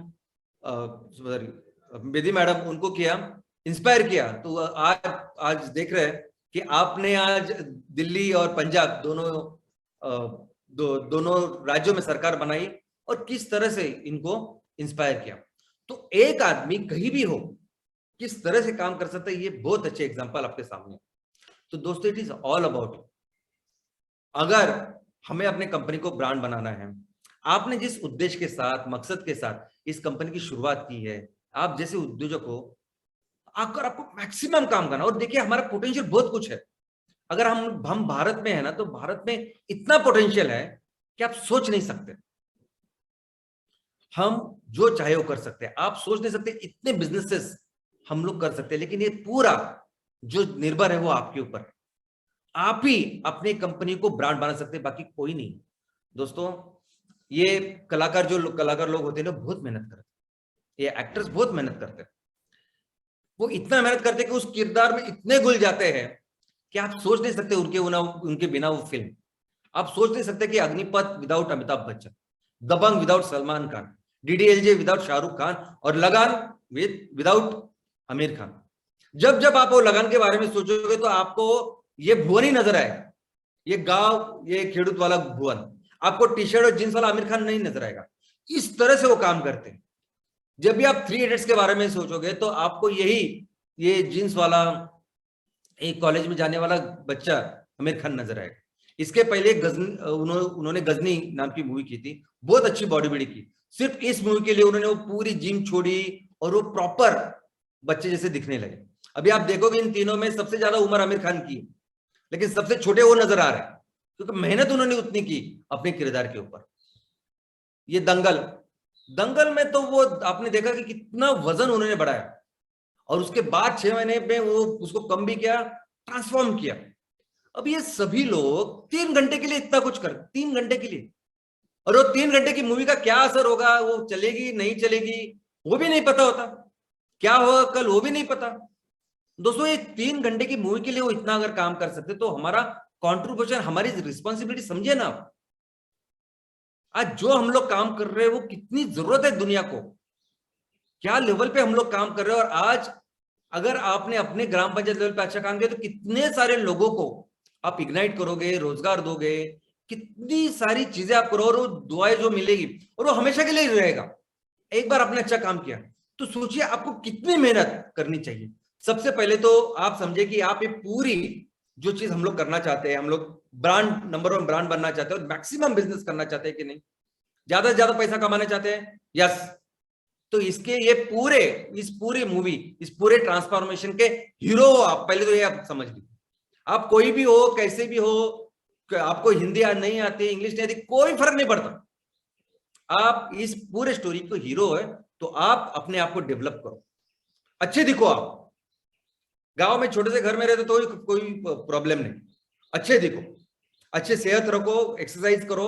बेदी मैडम, उनको किया, इंस्पायर किया, तो आज देख रहे हैं कि आपने आज दिल्ली और पंजाब दोनों राज्यों में सरकार बनाई और किस तरह से इनको इंस्पायर किया। तो एक आदमी कहीं भी हो किस तरह से काम कर सकता है, ये बहुत अच्छे एग्जांपल आपके सामने। तो दोस्तों, इट इज ऑल अबाउट, अगर हमें अपने कंपनी को ब्रांड बनाना है, आपने जिस उद्देश्य के साथ, मकसद के साथ इस कंपनी की शुरुआत की है, आप जैसे उद्योजक हो, आकर आपको मैक्सिमम काम करना। और देखिए, हमारा पोटेंशियल बहुत कुछ है। अगर हम भारत में है ना, तो भारत में इतना पोटेंशियल है कि आप सोच नहीं सकते। हम जो चाहे वो कर सकते हैं, आप सोच नहीं सकते इतने बिजनेसेस हम लोग कर सकते हैं। लेकिन ये पूरा जो निर्भर है वो आपके ऊपर है। आप ही अपनी कंपनी को ब्रांड बना सकते हैं, बाकी कोई नहीं। दोस्तों, ये कलाकार कलाकार लोग होते हैं ना, बहुत मेहनत करते हैं। ये एक्टर्स बहुत मेहनत करते हैं, वो इतना मेहनत करते हैं कि उस किरदार में इतने घुल जाते हैं कि आप सोच नहीं सकते उनके बिना वो फिल्म। आप सोच नहीं सकते कि Agnipath without Amitabh Bachchan, Dabangg without Salman Khan, DDLJ without Shahrukh Khan, और लगान विदाउट आमिर खान। जब जब आप वो लगान के बारे में सोचोगे तो आपको ये भुवन ही नजर आएगा, ये गांव, ये खेडूत वाला भुवन। आपको टी शर्ट और जींस वाला आमिर खान नहीं नजर आएगा। इस तरह से वो काम करते हैं। जब भी आप 3 इडियट्स के बारे में सोचोगे तो आपको ये जींस वाला, एक कॉलेज में जाने वाला बच्चा आमिर खान नजर आएगा। इसके पहले उन्होंने गजनी नाम की मूवी की थी, बहुत अच्छी बॉडी बिल्डिंग की। सिर्फ इस मूवी के लिए उन्होंने वो पूरी जिम छोड़ी और वो प्रॉपर बच्चे जैसे दिखने लगे। अभी आप देखोगे इन तीनों में सबसे ज्यादा उम्र आमिर खान की है, लेकिन सबसे छोटे वो नजर आ रहे हैं, क्योंकि मेहनत उन्होंने उतनी की अपने किरदार के ऊपर। ये दंगल में तो वो आपने देखा कि कितना वजन उन्होंने बढ़ाया, और उसके बाद 6 महीने में वो उसको कम भी किया, ट्रांसफॉर्म किया। अब ये सभी लोग 3 घंटे के लिए इतना कुछ कर, 3 घंटे के लिए, और वो 3 घंटे की मूवी का क्या असर होगा, वो चलेगी नहीं चलेगी वो भी नहीं पता होता, क्या होगा कल वो भी नहीं पता। दोस्तों, ये 3 घंटे की मूवी के लिए वो इतना अगर काम कर सकते तो हमारा कॉन्ट्रीब्यूशन, हमारी रिस्पॉन्सिबिलिटी समझिए ना आप। आज जो हम लोग काम कर रहे हैं वो कितनी जरूरत है दुनिया को, क्या लेवल पे हम लोग काम कर रहे हैं। और आज अगर आपने अपने ग्राम पंचायत लेवल पे अच्छा काम किया तो कितने सारे लोगों को आप इग्नाइट करोगे, रोजगार दोगे, कितनी सारी चीजें आप करो, और वो दुआएं जो मिलेगी और वो हमेशा के लिए रहेगा। एक बार आपने अच्छा काम किया तो सोचिए आपको कितनी मेहनत करनी चाहिए। सबसे पहले तो आप समझे कि आप ये पूरी जो चीज हम लोग करना चाहते हैं, हम लोग ब्रांड, नंबर 1 ब्रांड बनना चाहते हैं और मैक्सिमम बिजनेस करना चाहते हैं कि नहीं, ज्यादा से ज्यादा पैसा कमाना चाहते हैं, यस। तो इस पूरी मूवी, इस पूरे ट्रांसफॉर्मेशन के हीरो हो आप। पहले तो ये आप समझ लीजिए, आप कोई भी हो, कैसे भी हो, आपको हिंदी नहीं आती, इंग्लिश नहीं आती, कोई फर्क नहीं पड़ता। आप इस पूरे स्टोरी को हीरो है तो आप अपने आप को डेवलप करो, अच्छे दिखो। आप गांव में छोटे से घर में रहते तो कोई प्रॉब्लम नहीं, अच्छे दिखो, अच्छे सेहत रखो, एक्सरसाइज करो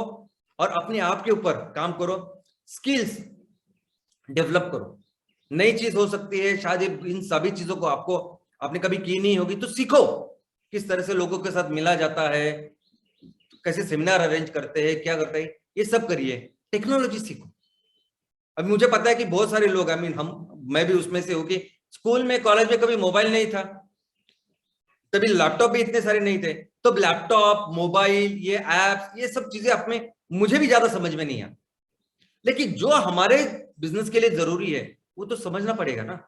और अपने आप के ऊपर काम करो, स्किल्स डेवलप करो। नई चीज हो सकती है शायद, इन सभी चीजों को आपने कभी की नहीं होगी तो सीखो, किस तरह से लोगों के साथ मिला जाता है, कैसे सेमिनार अरेंज करते हैं, क्या करते हैं, ये सब करिए, टेक्नोलॉजी सीखो। अभी मुझे पता है कि बहुत सारे लोग, मैं भी उसमें से हूँ कि स्कूल में कॉलेज में कभी मोबाइल नहीं था, तभी लैपटॉप भी इतने सारे नहीं थे, तो लैपटॉप मोबाइल ये एप्स ये सब चीजें अपने मुझे भी ज्यादा समझ में नहीं आ, लेकिन जो हमारे बिजनेस के लिए जरूरी है वो तो समझना पड़ेगा ना।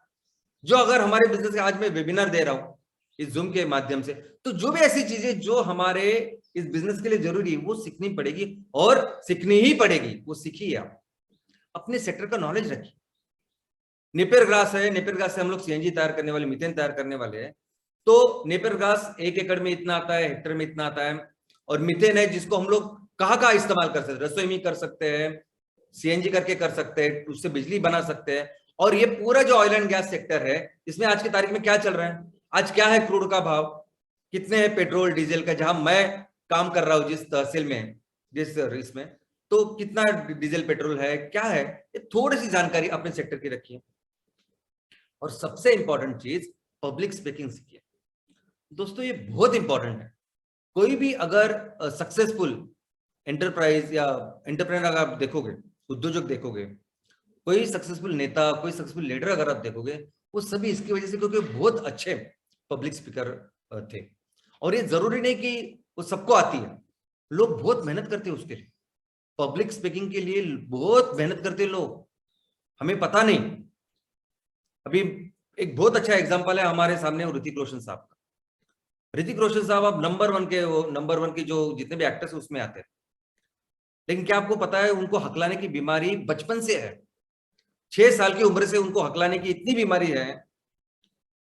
जो अगर हमारे बिजनेस आज मैं वेबिनार दे रहा हूं इस जूम के माध्यम से, तो जो भी ऐसी चीजें जो हमारे इस बिजनेस के लिए जरूरी है वो सीखनी पड़ेगी, और सीखनी ही पड़ेगी, वो सीखिए। आप अपने सेक्टर का नॉलेज रखिए। नेपियर ग्रास है, नेपियर ग्रास से हम लोग सीएनजी तैयार करने वाले, मीथेन तैयार करने वाले हैं। तो नेपियर ग्रास 1 एकड़ में इतना आता है, हेक्टर में इतना आता है। और मीथेन है जिसको हम लोग कहाँ कहाँ इस्तेमाल कर सकते हैं, रसोई में कर सकते हैं, सीएनजी करके कर सकते हैं, उससे बिजली बना सकते हैं। और ये पूरा जो ऑयल एंड गैस सेक्टर है, इसमें आज की तारीख में क्या चल रहा है, आज क्या है क्रूड का भाव, कितने है पेट्रोल डीजल का, जहां मैं काम कर रहा हूं जिस तहसील में, जिस इसमें, तो कितना डीजल पेट्रोल है, क्या है, ये थोड़ी सी जानकारी अपने सेक्टर की रखिए। और सबसे इंपॉर्टेंट चीज, पब्लिक स्पीकिंग सीखिए। दोस्तों ये बहुत इंपॉर्टेंट है। कोई भी अगर सक्सेसफुल एंटरप्राइज या एंटरप्रेन्योर अगर आप देखोगे, उद्योजक देखोगे, कोई सक्सेसफुल नेता, कोई सक्सेसफुल लीडर अगर आप देखोगे, वो सभी इसकी वजह से क्योंकि बहुत अच्छे पब्लिक स्पीकर थे। और ये जरूरी नहीं कि वो सबको आती है, लोग बहुत मेहनत करते हैं उसके लिए, पब्लिक स्पीकिंग के लिए बहुत मेहनत करते हैं लोग, हमें पता नहीं। अभी एक बहुत अच्छा एग्जांपल है हमारे सामने, ऋतिक रोशन साहब का। ऋतिक रोशन साहब अब नंबर वन के जो जितने भी एक्टर्स उसमें आते हैं, लेकिन क्या आपको पता है उनको हकलाने की बीमारी बचपन से है। 6 साल की उम्र से उनको हकलाने की इतनी बीमारी है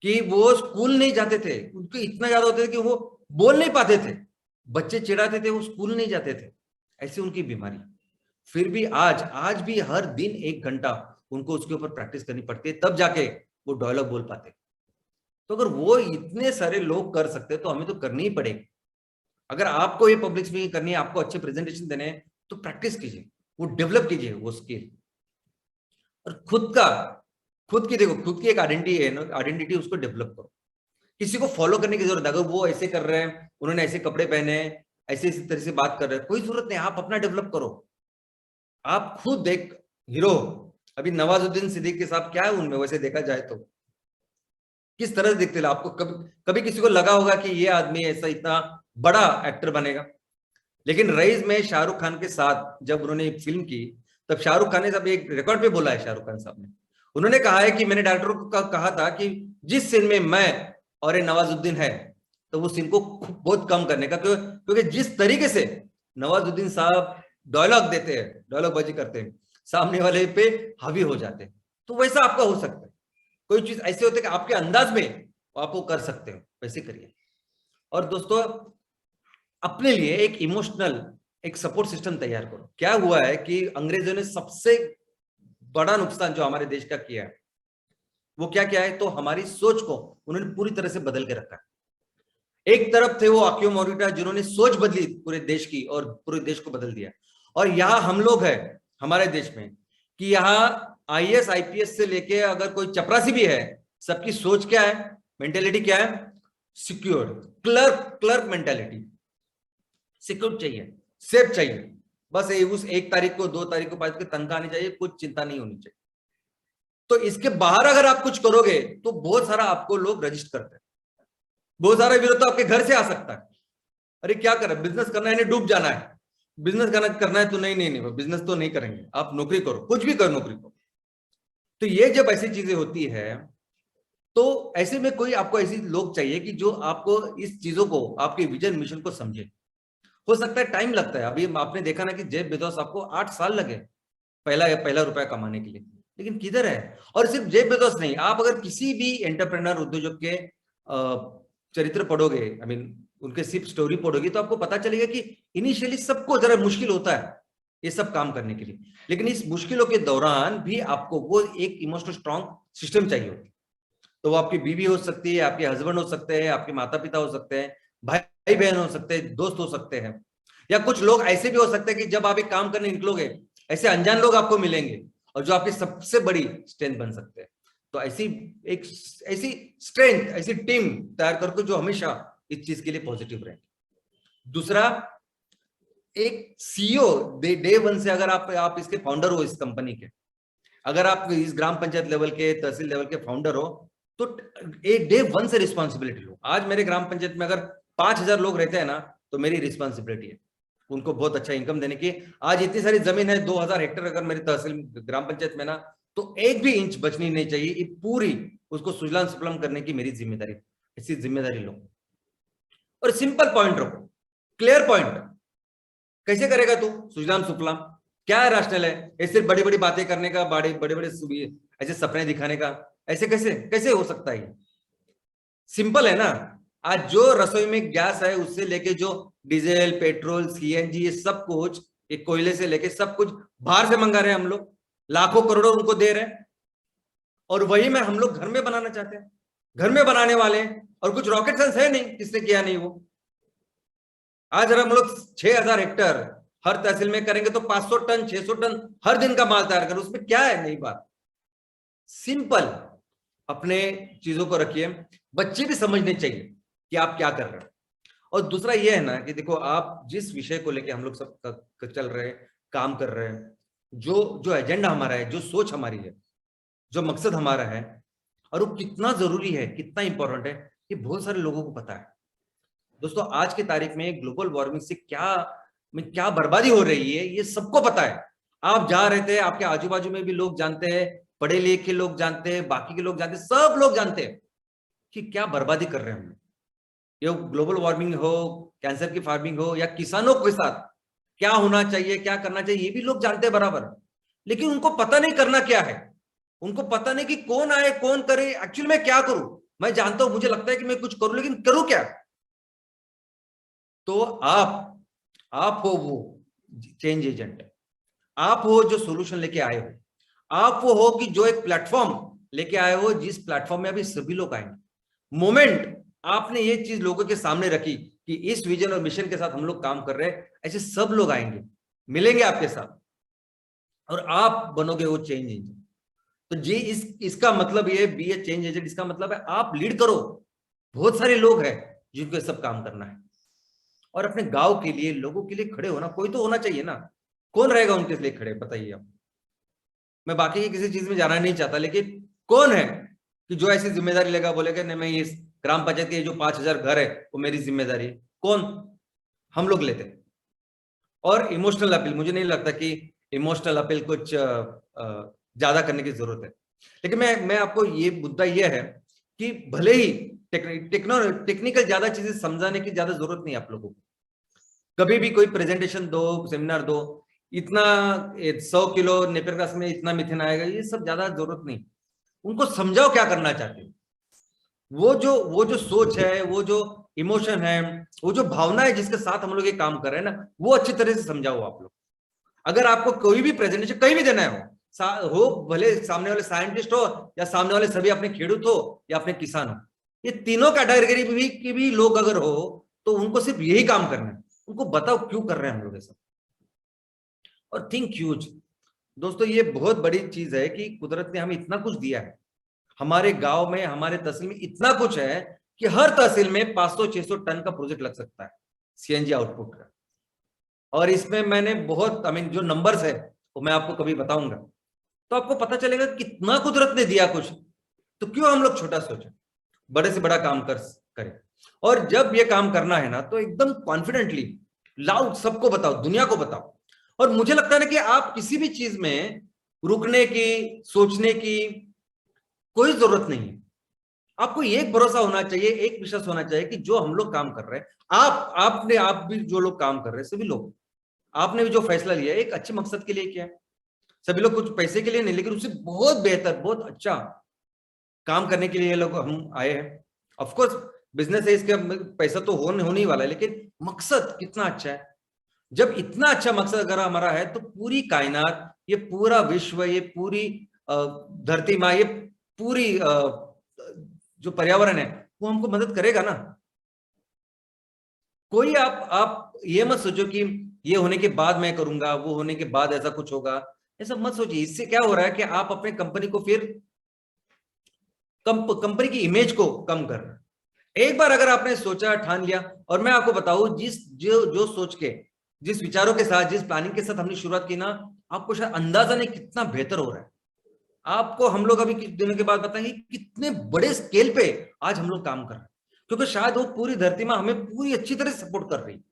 कि वो स्कूल नहीं जाते थे, उनको इतना ज्यादा होते थे कि वो बोल नहीं पाते थे, बच्चे चिढ़ाते थे, वो स्कूल नहीं जाते थे, ऐसी उनकी बीमारी। फिर भी आज आज भी हर दिन 1 घंटा उनको उसके ऊपर प्रैक्टिस करनी पड़ती है, तब जाके वो डायलॉग बोल पाते। तो अगर वो इतने सारे लोग कर सकते तो हमें तो करनी ही पड़ेगी। अगर आपको ये पब्लिक स्पीकिंग करनी है, आपको अच्छे प्रेजेंटेशन देने हैं, तो प्रैक्टिस कीजिए, वो डेवलप कीजिए वो स्किल। और खुद की देखो, खुद की एक आइडेंटिटी है ना, आइडेंटिटी उसको डेवलप करो। किसी को फॉलो करने की जरूरत है, अगर वो ऐसे कर रहे हैं, उन्होंने ऐसे कपड़े पहने हैं, ऐसे इसी तरह से बात कर रहे हैं, कोई जरूरत नहीं, आप अपना डेवलप करो। आप खुद एक हीरो। अभी नवाजुद्दीन सिद्दीकी साहब क्या है उनमें, वैसे देखा जाए तो किस तरह से दिखते थे आपको, कभी कभी किसी को लगा होगा कि ये आदमी ऐसा इतना बड़ा एक्टर बनेगा। लेकिन रईस में शाहरुख खान के साथ जब उन्होंने फिल्म की, तब शाहरुख खान ने सब एक रिकॉर्ड पे बोला है, शाहरुख खान साहब ने, उन्होंने कहा है कि मैंने डायरेक्टर को कहा था कि जिस सीन में मैं और ये नवाजुद्दीन है, तो वो सीन को बहुत कम करने का, क्योंकि जिस तरीके से नवाजुद्दीन साहब डायलॉग देते हैं, डायलॉग बाजी करते हैं, सामने वाले पे हावी हो जाते हैं। तो वैसा आपका हो सकता है, कोई चीज ऐसे होते कि आपके अंदाज में आप वो कर सकते हो, वैसे करिए। और दोस्तों अपने लिए एक इमोशनल एक सपोर्ट सिस्टम तैयार करो। क्या हुआ है कि अंग्रेजों ने सबसे बड़ा नुकसान जो हमारे देश का किया है, वो क्या क्या है, तो हमारी सोच को उन्होंने पूरी तरह से बदल के रखा है। एक तरफ थे वो आकियो मोरिटा जिन्होंने सोच बदली पूरे देश की और पूरे देश को बदल दिया, और यहाँ हम लोग हैं हमारे देश में कि यहाँ आईएएस आईपीएस से लेके अगर कोई चपरासी भी है, सबकी सोच क्या है, मेंटेलिटी क्या है, secure, clerk clerk mentality, secure चाहिए, सेफ चाहिए, बस उस 1 तारीख को 2 तारीख को 5 को तनख्वाह आनी चाहिए, कुछ चिंता नहीं होनी चाहिए। तो इसके बाहर अगर आप कुछ करोगे तो बहुत सारा आपको लोग रजिस्टर करते हैं, बहुत सारा विरोध तो आपके घर से आ सकता है। अरे क्या कर रहा है, बिजनेस करना है, डूब जाना है, बिजनेस करना है तो नहीं नहीं नहीं, बिजनेस तो नहीं करेंगे, आप नौकरी करो, कुछ भी करो, नौकरी करो। तो ये जब ऐसी चीजें होती है, तो ऐसे में कोई आपको ऐसे लोग चाहिए कि जो आपको इस चीजों को, आपके विजन मिशन को समझे। हो सकता है टाइम लगता है, अभी आपने देखा ना कि जेफ बेजोस आपको 8 साल लगे पहला रुपया कमाने के लिए, लेकिन किधर है। और सिर्फ जेफ बेजोस नहीं, आप अगर किसी भी एंटरप्रेन्योर उद्योजक के चरित्र पढ़ोगे, आई मीन उनके सिर्फ स्टोरी पढ़ोगे, तो आपको पता चलेगा कि इनिशियली सबको जरा मुश्किल होता है ये सब काम करने के लिए, लेकिन इस मुश्किलों के दौरान भी आपको वो एक इमोशनल स्ट्रॉन्ग सिस्टम चाहिए होती है। तो वो आपकी बीवी हो सकती है, आपके हस्बैंड हो सकते हैं, आपके माता पिता हो सकते हैं, भाई बहन हो सकते हैं, दोस्त हो सकते हैं, या कुछ लोग ऐसे भी हो सकते हैं कि जब आप एक काम करने निकलोगे, ऐसे अनजान लोग आपको मिलेंगे और जो आपकी सबसे बड़ी स्ट्रेंथ बन सकते हैं। तो ऐसी स्ट्रेंथ, ऐसी टीम तैयार करके जो हमेशा इस चीज के लिए पॉजिटिव रहे। दूसरा, एक सीईओ डे वन से अगर आप इसके फाउंडर हो, इस कंपनी के, अगर आप इस ग्राम पंचायत लेवल के, तहसील लेवल के फाउंडर हो, तो एक डे वन से रिस्पॉन्सिबिलिटी लो। आज मेरे ग्राम पंचायत में अगर 5,000 लोग रहते हैं ना, तो मेरी रिस्पॉन्सिबिलिटी है उनको बहुत अच्छा इनकम देने की। आज इतनी सारी जमीन है, 2,000 हेक्टेयर अगर मेरी तहसील ग्राम पंचायत में ना, तो एक भी इंच बचनी नहीं चाहिए। ये पूरी उसको सुजलाम सुफलाम करने की मेरी जिम्मेदारी, ऐसी जिम्मेदारी लो। और सिंपल पॉइंट रखो, क्लियर पॉइंट। कैसे करेगा तू सुजलाम सुफलाम? क्या है राशनल है? ये सिर्फ बड़ी बड़ी बातें करने का, बड़े बड़े ऐसे सपने दिखाने का, ऐसे कैसे कैसे हो सकता है? सिंपल है ना। आज जो रसोई में गैस है, उससे लेके जो डीजल, पेट्रोल, सीएनजी, ये सब कुछ, ये कोयले से लेके सब कुछ बाहर से मंगा रहे हैं हम लोग, लाखों करोड़ों उनको दे रहे हैं। और वही में हम लोग घर में बनाना चाहते हैं, घर में बनाने वाले हैं। और कुछ रॉकेट साइंस है नहीं, किसने किया नहीं वो। आज अगर हम लोग 6,000 हेक्टेयर हर तहसील में करेंगे तो 500 टन 600 टन हर दिन का माल तैयार करें, उसमें क्या है नई बात? सिंपल अपने चीजों को रखिए। बच्चे भी समझने चाहिए कि आप क्या कर रहे हैं। और दूसरा ये है ना कि देखो, आप जिस विषय को लेके हम लोग सब चल रहे हैं, काम कर रहे हैं, जो जो एजेंडा हमारा है, जो सोच हमारी है, जो मकसद हमारा है, और वो कितना जरूरी है, कितना इंपॉर्टेंट है, ये बहुत सारे लोगों को पता है। दोस्तों, आज की तारीख में ग्लोबल वार्मिंग से क्या बर्बादी हो रही है, ये सबको पता है। आप जहां रहते हैं, आपके आजू बाजू में भी लोग जानते हैं, पढ़े लिखे लोग जानते हैं, बाकी के लोग जानते हैं, सब लोग जानते हैं कि क्या बर्बादी कर रहे हैं हम लोग। ये ग्लोबल वार्मिंग हो, कैंसर की फार्मिंग हो, या किसानों के साथ क्या होना चाहिए, क्या करना चाहिए, ये भी लोग जानते हैं बराबर। लेकिन उनको पता नहीं करना क्या है। उनको पता नहीं कि कौन आए, कौन करे, एक्चुअली मैं क्या करूं। मैं जानता हूं, मुझे लगता है कि मैं कुछ करूं, लेकिन करूं क्या? तो आप हो वो चेंज एजेंट, आप हो जो सोल्यूशन लेके आए हो, आप वो हो कि जो एक प्लेटफॉर्म लेके आए हो, जिस प्लेटफॉर्म में अभी सभी लोग आएंगे। मोमेंट आपने ये चीज लोगों के सामने रखी कि इस विजन और मिशन के साथ हम लोग काम कर रहे हैं, ऐसे सब लोग आएंगे, मिलेंगे आपके साथ, और आप बनोगे वो चेंज एजेंट। तो जी इसका मतलब ये बी ए चेंज एजेंट, इसका मतलब है आप लीड करो। बहुत सारे लोग हैं जिनको सब काम करना है, और अपने गांव के लिए, लोगों के लिए खड़े होना कोई तो होना चाहिए ना। कौन रहेगा उनके लिए खड़े, बताइए आप। मैं बाकी की किसी चीज में जाना नहीं चाहता, लेकिन कौन है कि जो ऐसी जिम्मेदारी लेगा, बोलेगा नहीं मैं इस ग्राम पंचायत के जो 5,000 घर है वो मेरी जिम्मेदारी है? कौन? हम लोग लेते। और इमोशनल अपील, मुझे नहीं लगता कि इमोशनल अपील कुछ ज्यादा करने की जरूरत है। लेकिन मैं आपको ये मुद्दा ये है कि भले ही टेक्निकल ज्यादा चीजें समझाने की ज्यादा जरूरत नहीं आप लोगों को। कभी भी कोई प्रेजेंटेशन दो, सेमिनार दो, इतना 100 किलो नेपियर ग्रास में इतना मिथेन आएगा, ये सब ज्यादा जरूरत नहीं। उनको समझाओ क्या करना चाहते हो। वो जो सोच है, वो जो इमोशन है, वो जो भावना है जिसके साथ हम लोग ये काम कर रहे हैं ना, वो अच्छी तरह से समझाओ आप लोग। अगर आपको कोई भी प्रेजेंटेशन कहीं भी देना हो भले सामने वाले साइंटिस्ट हो, या सामने वाले सभी अपने खेडूत हो, या अपने किसान हो, ये तीनों कैटेगरी भी की भी लोग अगर हो, तो उनको सिर्फ यही काम करना है। उनको बताओ क्यों कर रहे हैं हम लोग ऐसा, और थिंक ह्यूज। दोस्तों, ये बहुत बड़ी चीज है कि कुदरत ने हमें इतना कुछ दिया है। हमारे गांव में, हमारे तहसील में इतना कुछ है कि हर तहसील में 500-600 टन का प्रोजेक्ट लग सकता है सीएनजी आउटपुट का। और इसमें मैंने बहुत जो नंबर्स है वो मैं आपको कभी बताऊंगा, तो आपको पता चलेगा कितना कुदरत ने दिया कुछ। तो क्यों हम लोग छोटा सोचें, बड़े से बड़ा काम करें। और जब ये काम करना है ना, तो एकदम कॉन्फिडेंटली लाउड सबको बताओ, दुनिया को बताओ। और मुझे लगता है ना कि आप किसी भी चीज में रुकने की, सोचने की कोई जरूरत नहीं है। आपको एक भरोसा होना चाहिए, एक विश्वास होना चाहिए कि जो हम लोग काम कर रहे हैं, आप भी जो लोग काम कर रहे हैं, सभी लोग, आपने भी जो फैसला लिया है एक अच्छे मकसद के लिए किया है। सभी लोग कुछ पैसे के लिए नहीं, लेकिन उससे बहुत बेहतर, बहुत अच्छा काम करने के लिए लोग हम आए हैं। ऑफ कोर्स बिजनेस है, इसके पैसा तो होने ही वाला है, लेकिन मकसद कितना अच्छा है। जब इतना अच्छा मकसद अगर हमारा है, तो पूरी कायनात, ये पूरा विश्व, ये पूरी धरती माँ, ये पूरी जो पर्यावरण है, वो हमको मदद करेगा ना। कोई आप ये मत सोचो कि ये होने के बाद मैं करूंगा, वो होने के बाद ऐसा कुछ होगा, ऐसा मत सोचिए। इससे क्या हो रहा है कि आप अपने कंपनी को फिर कंपनी की इमेज को कम कर रहे हैं। एक बार अगर आपने सोचा, ठान लिया, और मैं आपको बताऊं, जो सोच के, जिस विचारों के साथ, जिस प्लानिंग के साथ हमने शुरुआत की ना, आपको शायद अंदाजा नहीं कितना बेहतर हो रहा है। आपको हम लोग अभी कुछ दिनों के बाद बताएंगे कितने बड़े स्केल पे आज हम लोग काम कर रहे हैं, क्योंकि शायद वो पूरी धरती में हमें पूरी अच्छी तरह सपोर्ट कर रही है।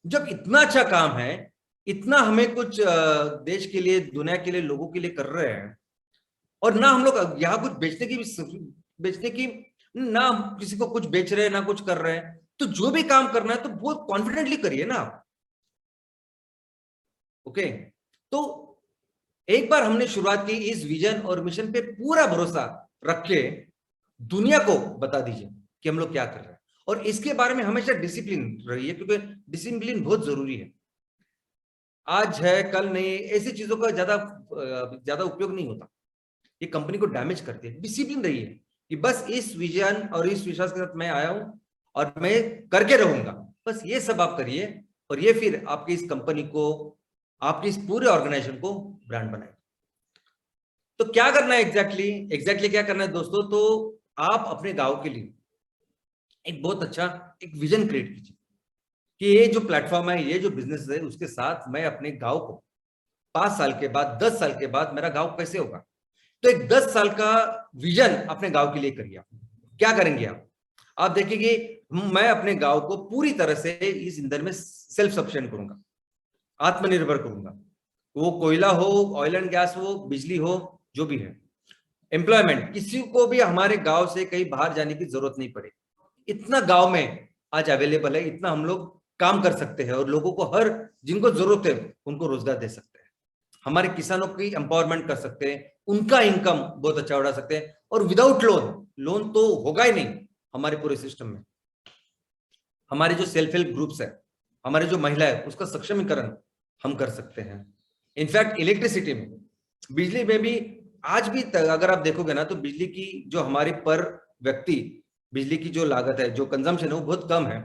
जब इतना अच्छा काम है, इतना हमें कुछ देश के लिए, दुनिया के लिए, लोगों के लिए कर रहे हैं, और ना हम लोग यहाँ कुछ बेचने की ना हम किसी को कुछ बेच रहे हैं ना कुछ कर रहे हैं, तो जो भी काम करना है तो बहुत कॉन्फिडेंटली करिए ना आप। ओके, तो एक बार हमने शुरुआत की इस विजन और मिशन पे पूरा भरोसा रख के दुनिया को बता दीजिए कि हम लोग क्या कर रहे हैं, और इसके बारे में हमेशा डिसिप्लिन रहिए, क्योंकि डिसिप्लिन बहुत जरूरी है। आज है कल नहीं, ऐसी चीजों का ज्यादा उपयोग नहीं होता, ये कंपनी को डैमेज करती है। डिसिप्लिन रहिए कि बस इस विजन और इस विश्वास के साथ मैं आया हूं और मैं करके रहूंगा, बस ये सब आप करिए, और ये फिर आपकी इस कंपनी को, आपकी इस पूरे ऑर्गेनाइजेशन को ब्रांड बनाए। तो क्या करना है एग्जैक्टली क्या करना है दोस्तों? तो आप अपने गांव के लिए एक बहुत अच्छा एक विजन क्रिएट कीजिए कि ये जो प्लेटफॉर्म है, ये जो बिजनेस है, उसके साथ मैं अपने गांव को 5 साल के बाद, 10 साल के बाद मेरा गांव कैसे होगा। तो एक 10 साल का विजन अपने गांव के लिए करिए। क्या करेंगे आप देखेंगे, मैं अपने गांव को पूरी तरह से इस ईंधन में सेल्फ सफिशिएंट करूंगा, आत्मनिर्भर करूंगा। वो कोयला हो, ऑयल एंड गैस हो, बिजली हो, जो भी है। एम्प्लॉयमेंट, किसी को भी हमारे गांव से कहीं बाहर जाने की जरूरत नहीं पड़े, इतना गांव में आज अवेलेबल है, इतना हम लोग काम कर सकते हैं, और लोगों को हर जिनको जरूरत है उनको रोजगार दे सकते हैं। हमारे किसानों की एम्पावरमेंट कर सकते हैं, उनका इनकम बहुत अच्छा बढ़ा सकते हैं, और विदाउट लोन तो होगा ही नहीं हमारे पूरे सिस्टम में। हमारे जो सेल्फ हेल्प ग्रुप्स है, हमारे जो महिला है, उसका सक्षमीकरण हम कर सकते हैं। इनफैक्ट इलेक्ट्रिसिटी में, बिजली में भी आज भी अगर आप देखोगे ना, तो बिजली की जो हमारी पर व्यक्ति बिजली की जो लागत है, जो कंजम्पशन है, वो बहुत कम है।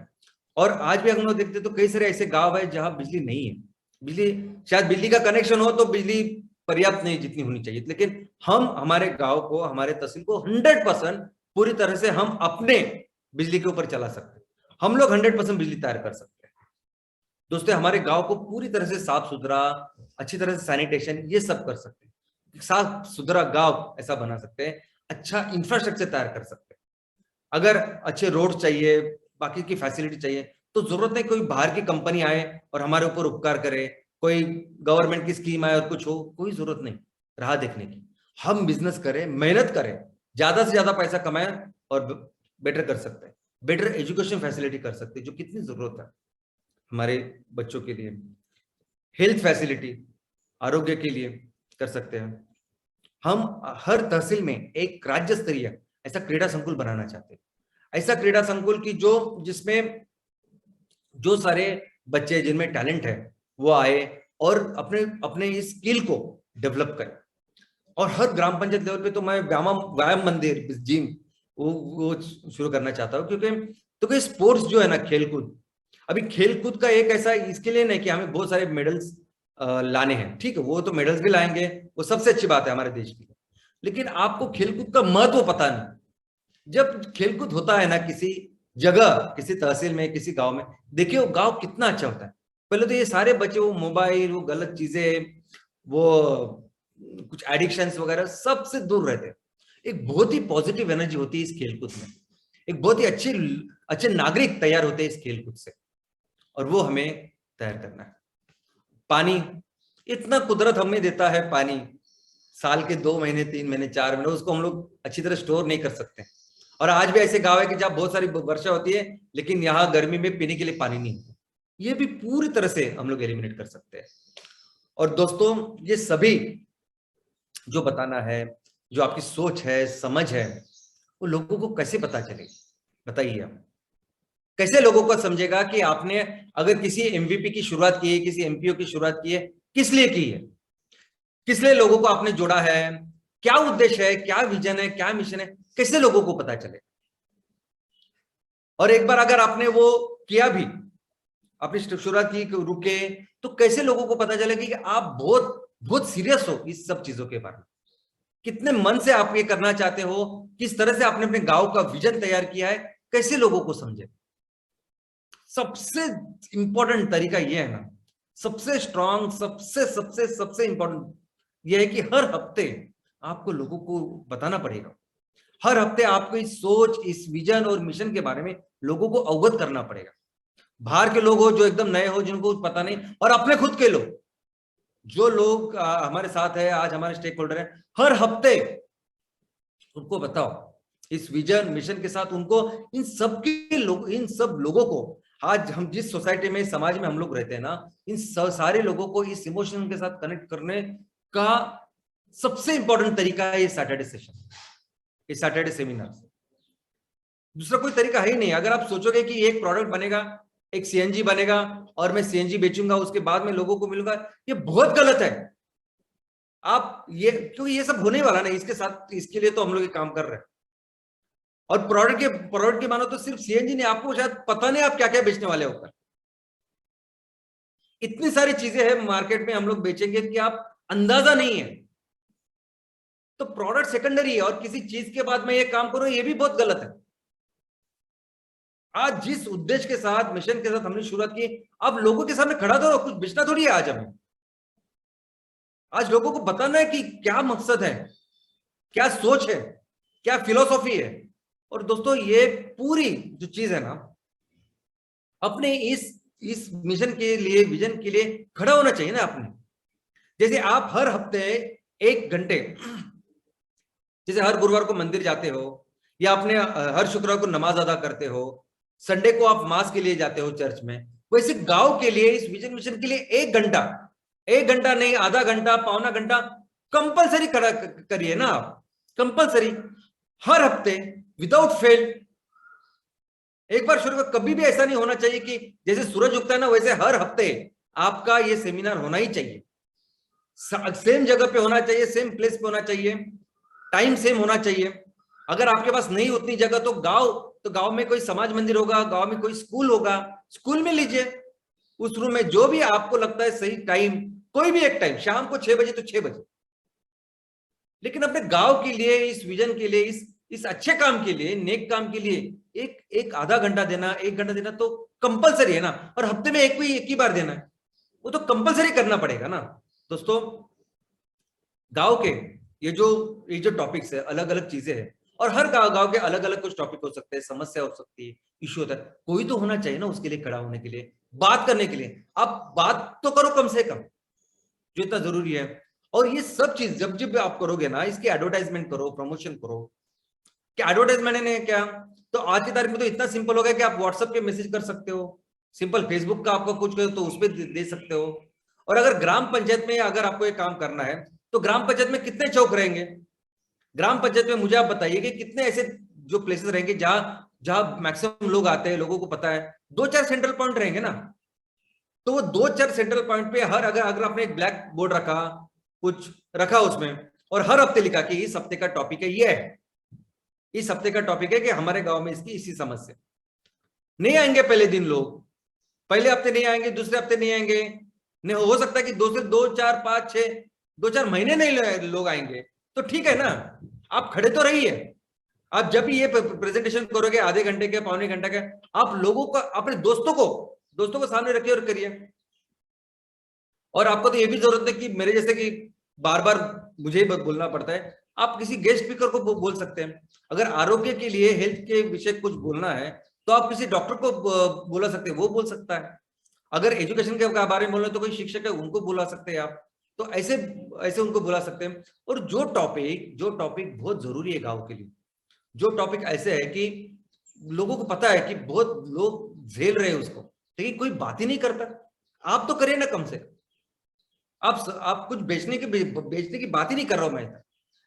और आज भी हम लोग देखते तो कई सारे ऐसे गांव है जहां बिजली नहीं है, बिजली शायद बिजली का कनेक्शन हो तो बिजली पर्याप्त नहीं जितनी होनी चाहिए, लेकिन हम हमारे गांव को, हमारे तहसील को 100% पूरी तरह से हम अपने बिजली के ऊपर चला सकते हैं। हम लोग 100% बिजली तैयार कर सकते हैं दोस्तों। हमारे गांव को पूरी तरह से साफ सुथरा, अच्छी तरह से सैनिटेशन, ये सब कर सकते हैं। साफ सुथरा गांव ऐसा बना सकते हैं, अच्छा इंफ्रास्ट्रक्चर तैयार कर सकते हैं। अगर अच्छे रोड चाहिए, बाकी की फैसिलिटी चाहिए, तो जरूरत नहीं कोई बाहर की कंपनी आए और हमारे ऊपर उपकार करे, कोई गवर्नमेंट की स्कीम आए और कुछ हो, कोई जरूरत नहीं राह देखने की। हम बिजनेस करें, मेहनत करें, ज्यादा से ज्यादा पैसा कमाएं, और बेटर कर सकते हैं, बेटर एजुकेशन फैसिलिटी कर सकते हैं, जो कितनी जरूरत है हमारे बच्चों के लिए। हेल्थ फैसिलिटी, आरोग्य के लिए कर सकते हैं। हम हर तहसील में एक राज्य स्तरीय ऐसा क्रीड़ा संकुल बनाना चाहते हैं। ऐसा क्रीड़ा संकुल की जिसमें जो सारे बच्चे जिनमें टैलेंट है वो आए और अपने अपने इस स्किल को डेवलप करें। और हर ग्राम पंचायत लेवल पे तो मैं व्यायाम मंदिर, जिम, वो शुरू करना चाहता हूँ, क्योंकि स्पोर्ट्स जो है ना, खेलकूद, अभी खेलकूद का एक ऐसा, इसके लिए नहीं कि हमें बहुत सारे मेडल्स लाने हैं, ठीक है, वो तो मेडल्स भी लाएंगे, वो सबसे अच्छी बात है हमारे देश की, लेकिन आपको खेलकूद का महत्व पता नहीं। जब खेलकूद होता है ना किसी जगह, किसी तहसील में, किसी गांव में, देखिए वो गांव कितना अच्छा होता है। पहले तो ये सारे बच्चे वो मोबाइल, वो गलत चीजें, वो कुछ एडिक्शंस वगैरह सबसे दूर रहते हैं। एक बहुत ही पॉजिटिव एनर्जी होती है इस खेलकूद में, एक बहुत ही अच्छे नागरिक तैयार होते हैं इस खेलकूद से, और वो हमें तैयार करना है। पानी, इतना कुदरत हमें देता है पानी, साल के 2 महीने, 3 महीने, 4 महीने, उसको हम लोग अच्छी तरह स्टोर नहीं कर सकते। और आज भी ऐसे गांव है कि जहां बहुत सारी वर्षा होती है, लेकिन यहाँ गर्मी में पीने के लिए पानी नहीं होता। ये भी पूरी तरह से हम लोग एलिमिनेट कर सकते हैं। और दोस्तों, ये सभी जो बताना है, जो आपकी सोच है, समझ है, वो लोगों को कैसे पता चलेगी? बताइए आप कैसे लोगों को समझेगा कि आपने अगर किसी एमवीपी की शुरुआत की है, किसी एमपीओ की शुरुआत की है, किस लिए की है, किस लिए लोगों को आपने जोड़ा है, क्या उद्देश्य है, क्या विजन है, क्या मिशन है, कैसे लोगों को पता चले? और एक बार अगर आपने वो किया भी, आपने शुरुआत की, रुके, तो कैसे लोगों को पता चले कि आप बहुत बहुत सीरियस हो इस सब चीजों के बारे में, कितने मन से आप ये करना चाहते हो, किस तरह से आपने अपने गांव का विजन तैयार किया है, कैसे लोगों को समझे? सबसे इंपॉर्टेंट तरीका यह है ना, सबसे स्ट्रांग, सबसे सबसे सबसे इंपॉर्टेंट यह है कि हर हफ्ते आपको लोगों को बताना पड़ेगा। हर हफ्ते आपको इस सोच, इस विजन और मिशन के बारे में लोगों को अवगत करना पड़ेगा। बाहर के लोग हो जो एकदम नए हो, जिनको पता नहीं, और अपने खुद के लोग, जो लोग हमारे साथ है आज, हमारे स्टेक होल्डर है, हर हफ्ते उनको बताओ इस विजन मिशन के साथ। उनको इन सब के लोग, इन सब लोगों को, आज हम जिस सोसाइटी में, समाज में हम लोग रहते हैं ना, इन सारे लोगों को इस इमोशन के साथ कनेक्ट करने का सबसे इंपॉर्टेंट तरीका है ये सैटरडे सेशन, ये सैटरडे सेमिनार। दूसरा कोई तरीका है ही नहीं। अगर आप सोचोगे कि एक प्रोडक्ट बनेगा, एक सीएनजी बनेगा और मैं सीएनजी बेचूंगा, उसके बाद में लोगों को मिलूंगा, ये बहुत गलत है। आप ये, क्योंकि ये सब होने वाला नहीं इसके साथ, इसके लिए तो हम लोग ये काम कर रहे हैं। और प्रोडक्ट के मानो तो सिर्फ सीएनजी नहीं, आपको शायद पता नहीं आप क्या क्या बेचने वाले होकर। इतनी सारी चीजें हैं मार्केट में हम लोग बेचेंगे कि आप अंदाजा नहीं है। तो प्रोडक्ट सेकेंडरी है, और किसी चीज के बाद में ये काम करो, ये भी बहुत गलत है। आज जिस उद्देश्य के साथ, मिशन के साथ हमने शुरुआत की, अब लोगों के सामने खड़ा तो रहो, कुछ बेचना थोड़ी है आज हमें। आज लोगों को बताना है कि क्या मकसद है, क्या सोच है, क्या फिलॉसफी है। और दोस्तों ये पूरी जो चीज है ना, अपने इस मिशन के लिए, विजन के लिए खड़ा होना चाहिए ना आपने। जैसे आप हर हफ्ते 1 घंटे, जैसे हर गुरुवार को मंदिर जाते हो, या अपने हर शुक्रवार को नमाज अदा करते हो, संडे को आप मास के लिए जाते हो चर्च में, वैसे गांव के लिए, इस विजन मिशन के लिए 1 घंटा, 1 घंटा नहीं, आधा घंटा, पौना घंटा कंपलसरी करिए ना आप, कंपलसरी हर हफ्ते, विदाउट फेल। एक बार शुरू, कभी भी ऐसा नहीं होना चाहिए कि जैसे सूरज उगता है ना, वैसे हर हफ्ते आपका ये सेमिनार होना ही चाहिए। सेम जगह पे होना चाहिए, सेम प्लेस पे होना चाहिए, टाइम सेम होना चाहिए। अगर आपके पास नहीं उतनी जगह, तो गांव में कोई समाज मंदिर होगा, गांव में कोई स्कूल होगा, स्कूल में लीजिए, उस रूम में जो भी आपको लगता है सही टाइम, कोई भी एक टाइम, शाम को 6 बजे तो 6 बजे। लेकिन अपने गांव के लिए, इस विजन के लिए, इस अच्छे काम के लिए, नेक काम के लिए एक आधा घंटा देना, 1 घंटा देना तो कंपलसरी है ना। और हफ्ते में एक ही बार देना है, वो तो कंपलसरी करना पड़ेगा ना। दोस्तों गांव के ये जो टॉपिक्स है, अलग अलग चीजें हैं, और हर गांव के अलग अलग कुछ टॉपिक हो सकते हैं, समस्या हो सकती है, इश्यू होता है, कोई तो होना चाहिए ना उसके लिए खड़ा होने के लिए, बात करने के लिए। आप बात तो करो कम से कम, जो इतना जरूरी है। और ये सब चीज जब जब आप करोगे ना, इसकी एडवर्टाइजमेंट करो, प्रमोशन करो। क्या एडवर्टाइजमेंट ने क्या, तो आज की तारीख में तो इतना सिंपल हो गया कि आप व्हाट्सएप पे मैसेज कर सकते हो, सिंपल फेसबुक का आपको कुछ तो उस पर दे सकते हो। और अगर ग्राम पंचायत में अगर आपको ये काम करना है, तो ग्राम पंचायत में कितने चौक रहेंगे? ग्राम पंचायत में मुझे आप बताइए कि कितने ऐसे जो प्लेसेस रहेंगे जहां जहां मैक्सिमम लोग आते हैं, लोगों को पता है, 2-4 सेंट्रल पॉइंट रहेंगे ना। तो वो 2-4 सेंट्रल पॉइंट पे अगर अगर आपने एक ब्लैक बोर्ड रखा, कुछ रखा उसमें, और हर हफ्ते लिखा कि इस हफ्ते का टॉपिक है ये है, इस हफ्ते का टॉपिक है कि हमारे गांव में इसकी इसी समस्या। नहीं आएंगे पहले दिन लोग, पहले हफ्ते नहीं आएंगे, दूसरे हफ्ते नहीं आएंगे, नहीं हो सकता है कि 2 4 5 6 2-4 महीने नहीं लोग आएंगे, तो ठीक है ना, आप खड़े तो रहिए। आप जब भी ये प्रेजेंटेशन करोगे आधे घंटे के, पौने घंटे के, आप लोगों को, अपने दोस्तों को सामने रखिए और करिए। और आपको तो ये भी जरूरत है कि मेरे जैसे कि बार बार मुझे ही बोलना पड़ता है, आप किसी गेस्ट स्पीकर को बोल सकते हैं। अगर आरोग्य के लिए, हेल्थ के विषय कुछ बोलना है, तो आप किसी डॉक्टर को बोला सकते हैं, वो बोल सकता है। अगर एजुकेशन के बारे में बोलना है तो कोई शिक्षक है, उनको बुला सकते हैं आप। तो ऐसे ऐसे उनको बुला सकते हैं। और जो टॉपिक बहुत जरूरी है गांव के लिए, जो टॉपिक ऐसे है कि लोगों को पता है कि बहुत लोग झेल रहे हैं उसको, लेकिन कोई बात ही नहीं करता, आप तो करिए ना कम से कम। आप कुछ बेचने की बात ही नहीं कर रहा हूं मैं,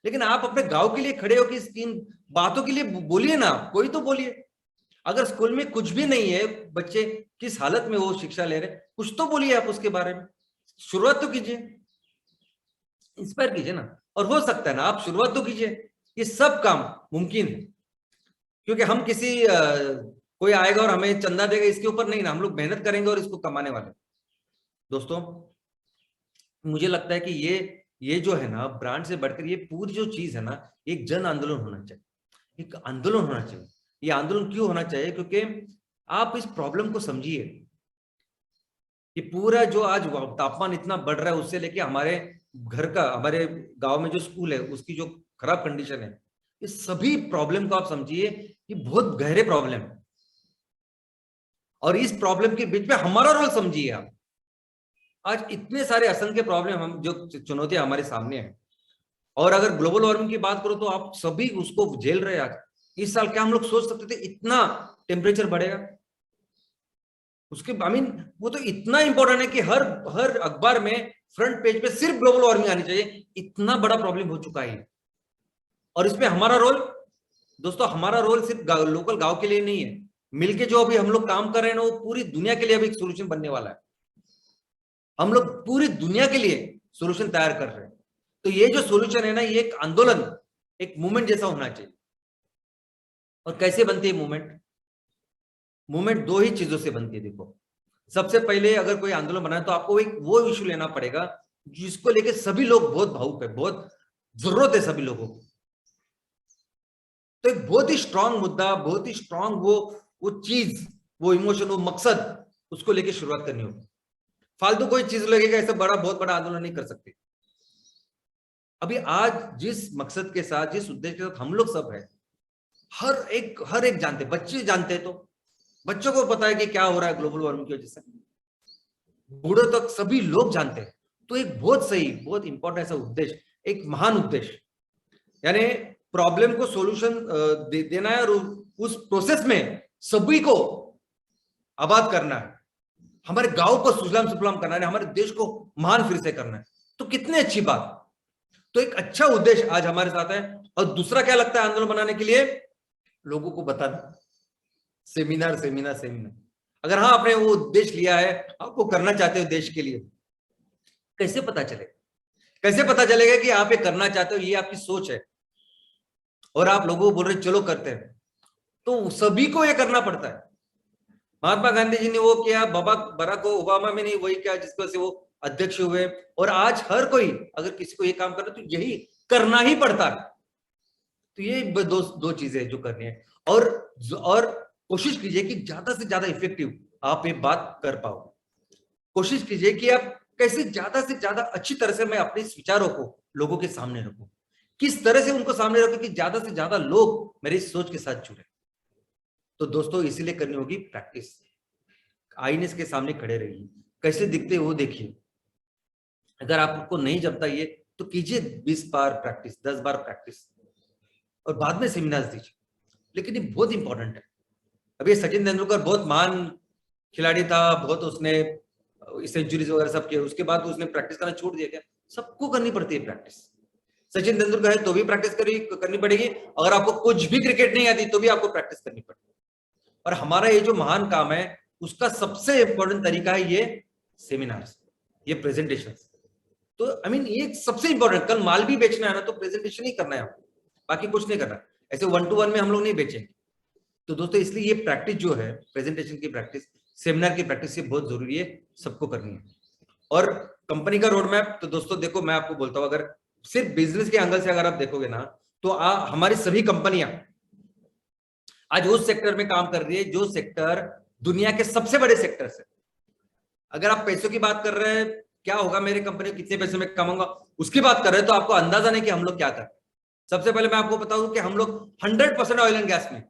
लेकिन आप अपने गांव के लिए खड़े हो कि इस 3 बातों के लिए बोलिए ना, कोई तो बोलिए। अगर स्कूल में कुछ भी नहीं है, बच्चे किस हालत में वो शिक्षा ले रहे, कुछ तो बोलिए आप उसके बारे में, शुरुआत तो कीजिए, इंस्पायर कीजिए ना। और हो सकता है ना, आप शुरुआत तो कीजिए, ये सब काम मुमकिन है। क्योंकि हम कोई आएगा और हमें चंदा देगा इसके ऊपर नहीं ना, हम लोग मेहनत करेंगे और इसको कमाने वाले। दोस्तों मुझे लगता है कि ये जो है ना, ब्रांड से बढ़कर ये पूरी जो चीज है ना, एक जन आंदोलन होना चाहिए, एक आंदोलन होना चाहिए। ये आंदोलन क्यों होना चाहिए? क्योंकि आप इस प्रॉब्लम को समझिए, ये पूरा जो आज तापमान इतना बढ़ रहा है, उससे लेके हमारे घर का, हमारे गांव में जो स्कूल है उसकी जो खराब कंडीशन है, ये सभी प्रॉब्लम को आप समझिए, ये बहुत गहरे प्रॉब्लम है। और इस प्रॉब्लम के बीच में हमारा रोल समझिए आप। आज इतने सारे असंख्य प्रॉब्लम हम जो चुनौतियां हमारे सामने है, और अगर ग्लोबल वार्मिंग की बात करो तो आप सभी उसको झेल रहे हैं आज। इस साल क्या हम लोग सोच सकते थे इतना टेम्परेचर बढ़ेगा? उसके आई मीन वो तो इतना इंपॉर्टेंट है कि हर हर अखबार में फ्रंट पेज पे सिर्फ ग्लोबल वार्मिंग आनी चाहिए, इतना बड़ा प्रॉब्लम हो चुका है। और इसमें हमारा रोल, दोस्तों हमारा रोल सिर्फ लोकल गांव के लिए नहीं है, मिलके जो अभी हम लोग काम कर रहे हैं ना, वो पूरी दुनिया के लिए अभी एक सोल्यूशन बनने वाला है। हम लोग पूरी दुनिया के लिए सोल्यूशन तैयार कर रहे हैं। तो ये जो सोल्यूशन है ना, ये एक आंदोलन, एक मूवमेंट जैसा होना चाहिए। और कैसे बनती है मूवमेंट? मूवमेंट दो ही चीजों से बनती है। देखो, सबसे पहले अगर कोई आंदोलन बनाए तो आपको एक वो इश्यू लेना पड़ेगा जिसको लेके सभी लोग बहुत भावुक है, बहुत जरूरत है सभी लोगों को। तो एक बहुत ही स्ट्रांग मुद्दा, बहुत ही स्ट्रांग वो चीज, वो इमोशन, वो मकसद, उसको लेके शुरुआत करनी होगी। फालतू कोई चीज लगेगा, ऐसा बड़ा बहुत बड़ा आंदोलन नहीं कर सकते। अभी आज जिस मकसद के साथ, जिस उद्देश्य के साथ हम लोग सब है, हर एक जानते, बच्चे जानते, तो बच्चों को पता है कि क्या हो रहा है ग्लोबल वार्मिंग की वजह से, बूढ़े तक सभी लोग जानते हैं। तो एक बहुत सही, बहुत इंपॉर्टेंट ऐसा उद्देश्य, एक महान उद्देश्य, यानी प्रॉब्लम को सॉल्यूशन देना है, और उस प्रोसेस में सभी को आबाद करना है, हमारे गांव को सुजलाम सुफलाम करना है, हमारे देश को महान फिर से करना है। तो कितनी अच्छी बात। तो एक अच्छा उद्देश्य आज हमारे साथ है। और दूसरा क्या लगता है आंदोलन बनाने के लिए? लोगों को बताना, सेमिनार सेमिनार सेमिनार। अगर हाँ आपने वो उद्देश्य लिया है, आपको करना चाहते हो देश के लिए, कैसे पता चलेगा? कैसे पता चलेगा कि आप ये करना चाहते हो, ये आपकी सोच है, और आप लोगों को बोल रहे चलो करते हैं? तो सभी को ये करना पड़ता है। महात्मा गांधी जी ने वो किया, बराक ओबामा में नहीं वही किया जिसकी वजह से वो अध्यक्ष हुए, और आज हर कोई अगर किसी को ये काम करना तो यही करना ही पड़ता है। तो ये दो चीजें जो करनी है। और कोशिश कीजिए कि ज्यादा से ज्यादा इफेक्टिव आप ये बात कर पाओ। कोशिश कीजिए कि आप कैसे ज्यादा से ज्यादा अच्छी तरह से मैं अपने इस विचारों को लोगों के सामने रखूं, किस तरह से उनको सामने रखूं कि ज्यादा से ज्यादा लोग मेरी सोच के साथ जुड़े। तो दोस्तों इसीलिए करनी होगी प्रैक्टिस। आईने के सामने खड़े रहिए, कैसे दिखते वो देखिए। अगर आपको नहीं जमता ये, तो कीजिए 20 बार प्रैक्टिस, 10 बार प्रैक्टिस, और बाद में सेमिनार्स दीजिए। लेकिन ये बहुत इंपॉर्टेंट है। अभी सचिन तेंदुलकर बहुत महान खिलाड़ी था, बहुत उसने सेंचुरीज वगैरह सब किए, उसके बाद उसने प्रैक्टिस करना छोड़ दिया क्या? सबको करनी पड़ती है प्रैक्टिस। सचिन तेंदुलकर है तो भी प्रैक्टिस करनी पड़ेगी, अगर आपको कुछ भी क्रिकेट नहीं आती तो भी आपको प्रैक्टिस करनी पड़ेगी। और हमारा ये जो महान काम है, उसका सबसे इंपॉर्टेंट तरीका है ये सेमिनार्स, ये प्रेजेंटेशन। तो आई मीन ये सबसे इंपॉर्टेंट, कल माल भी बेचना है ना तो प्रेजेंटेशन ही करना है आपको, बाकी कुछ नहीं करना। ऐसे 1 to 1 में हम लोग नहीं बेचेंगे। तो दोस्तों इसलिए ये प्रैक्टिस जो है, प्रेजेंटेशन की प्रैक्टिस, सेमिनार की प्रैक्टिस, ये बहुत जरूरी है, सबको करनी है। और कंपनी का रोड मैप, तो दोस्तों देखो मैं आपको बोलता हूं, अगर सिर्फ बिजनेस के एंगल से अगर आप देखोगे ना, तो हमारी सभी कंपनियां आज उस सेक्टर में काम कर रही है जो सेक्टर दुनिया के सबसे बड़े सेक्टर से। अगर आप पैसों की बात कर रहे हैं, क्या होगा मेरे कंपनी कितने पैसे में कमाऊंगा, उसकी बात कर रहे हैं, तो आपको अंदाजा नहीं कि हम लोग क्या कर रहे हैं। सबसे पहले मैं आपको बताऊं कि हम लोग 100% ऑयल एंड गैस में,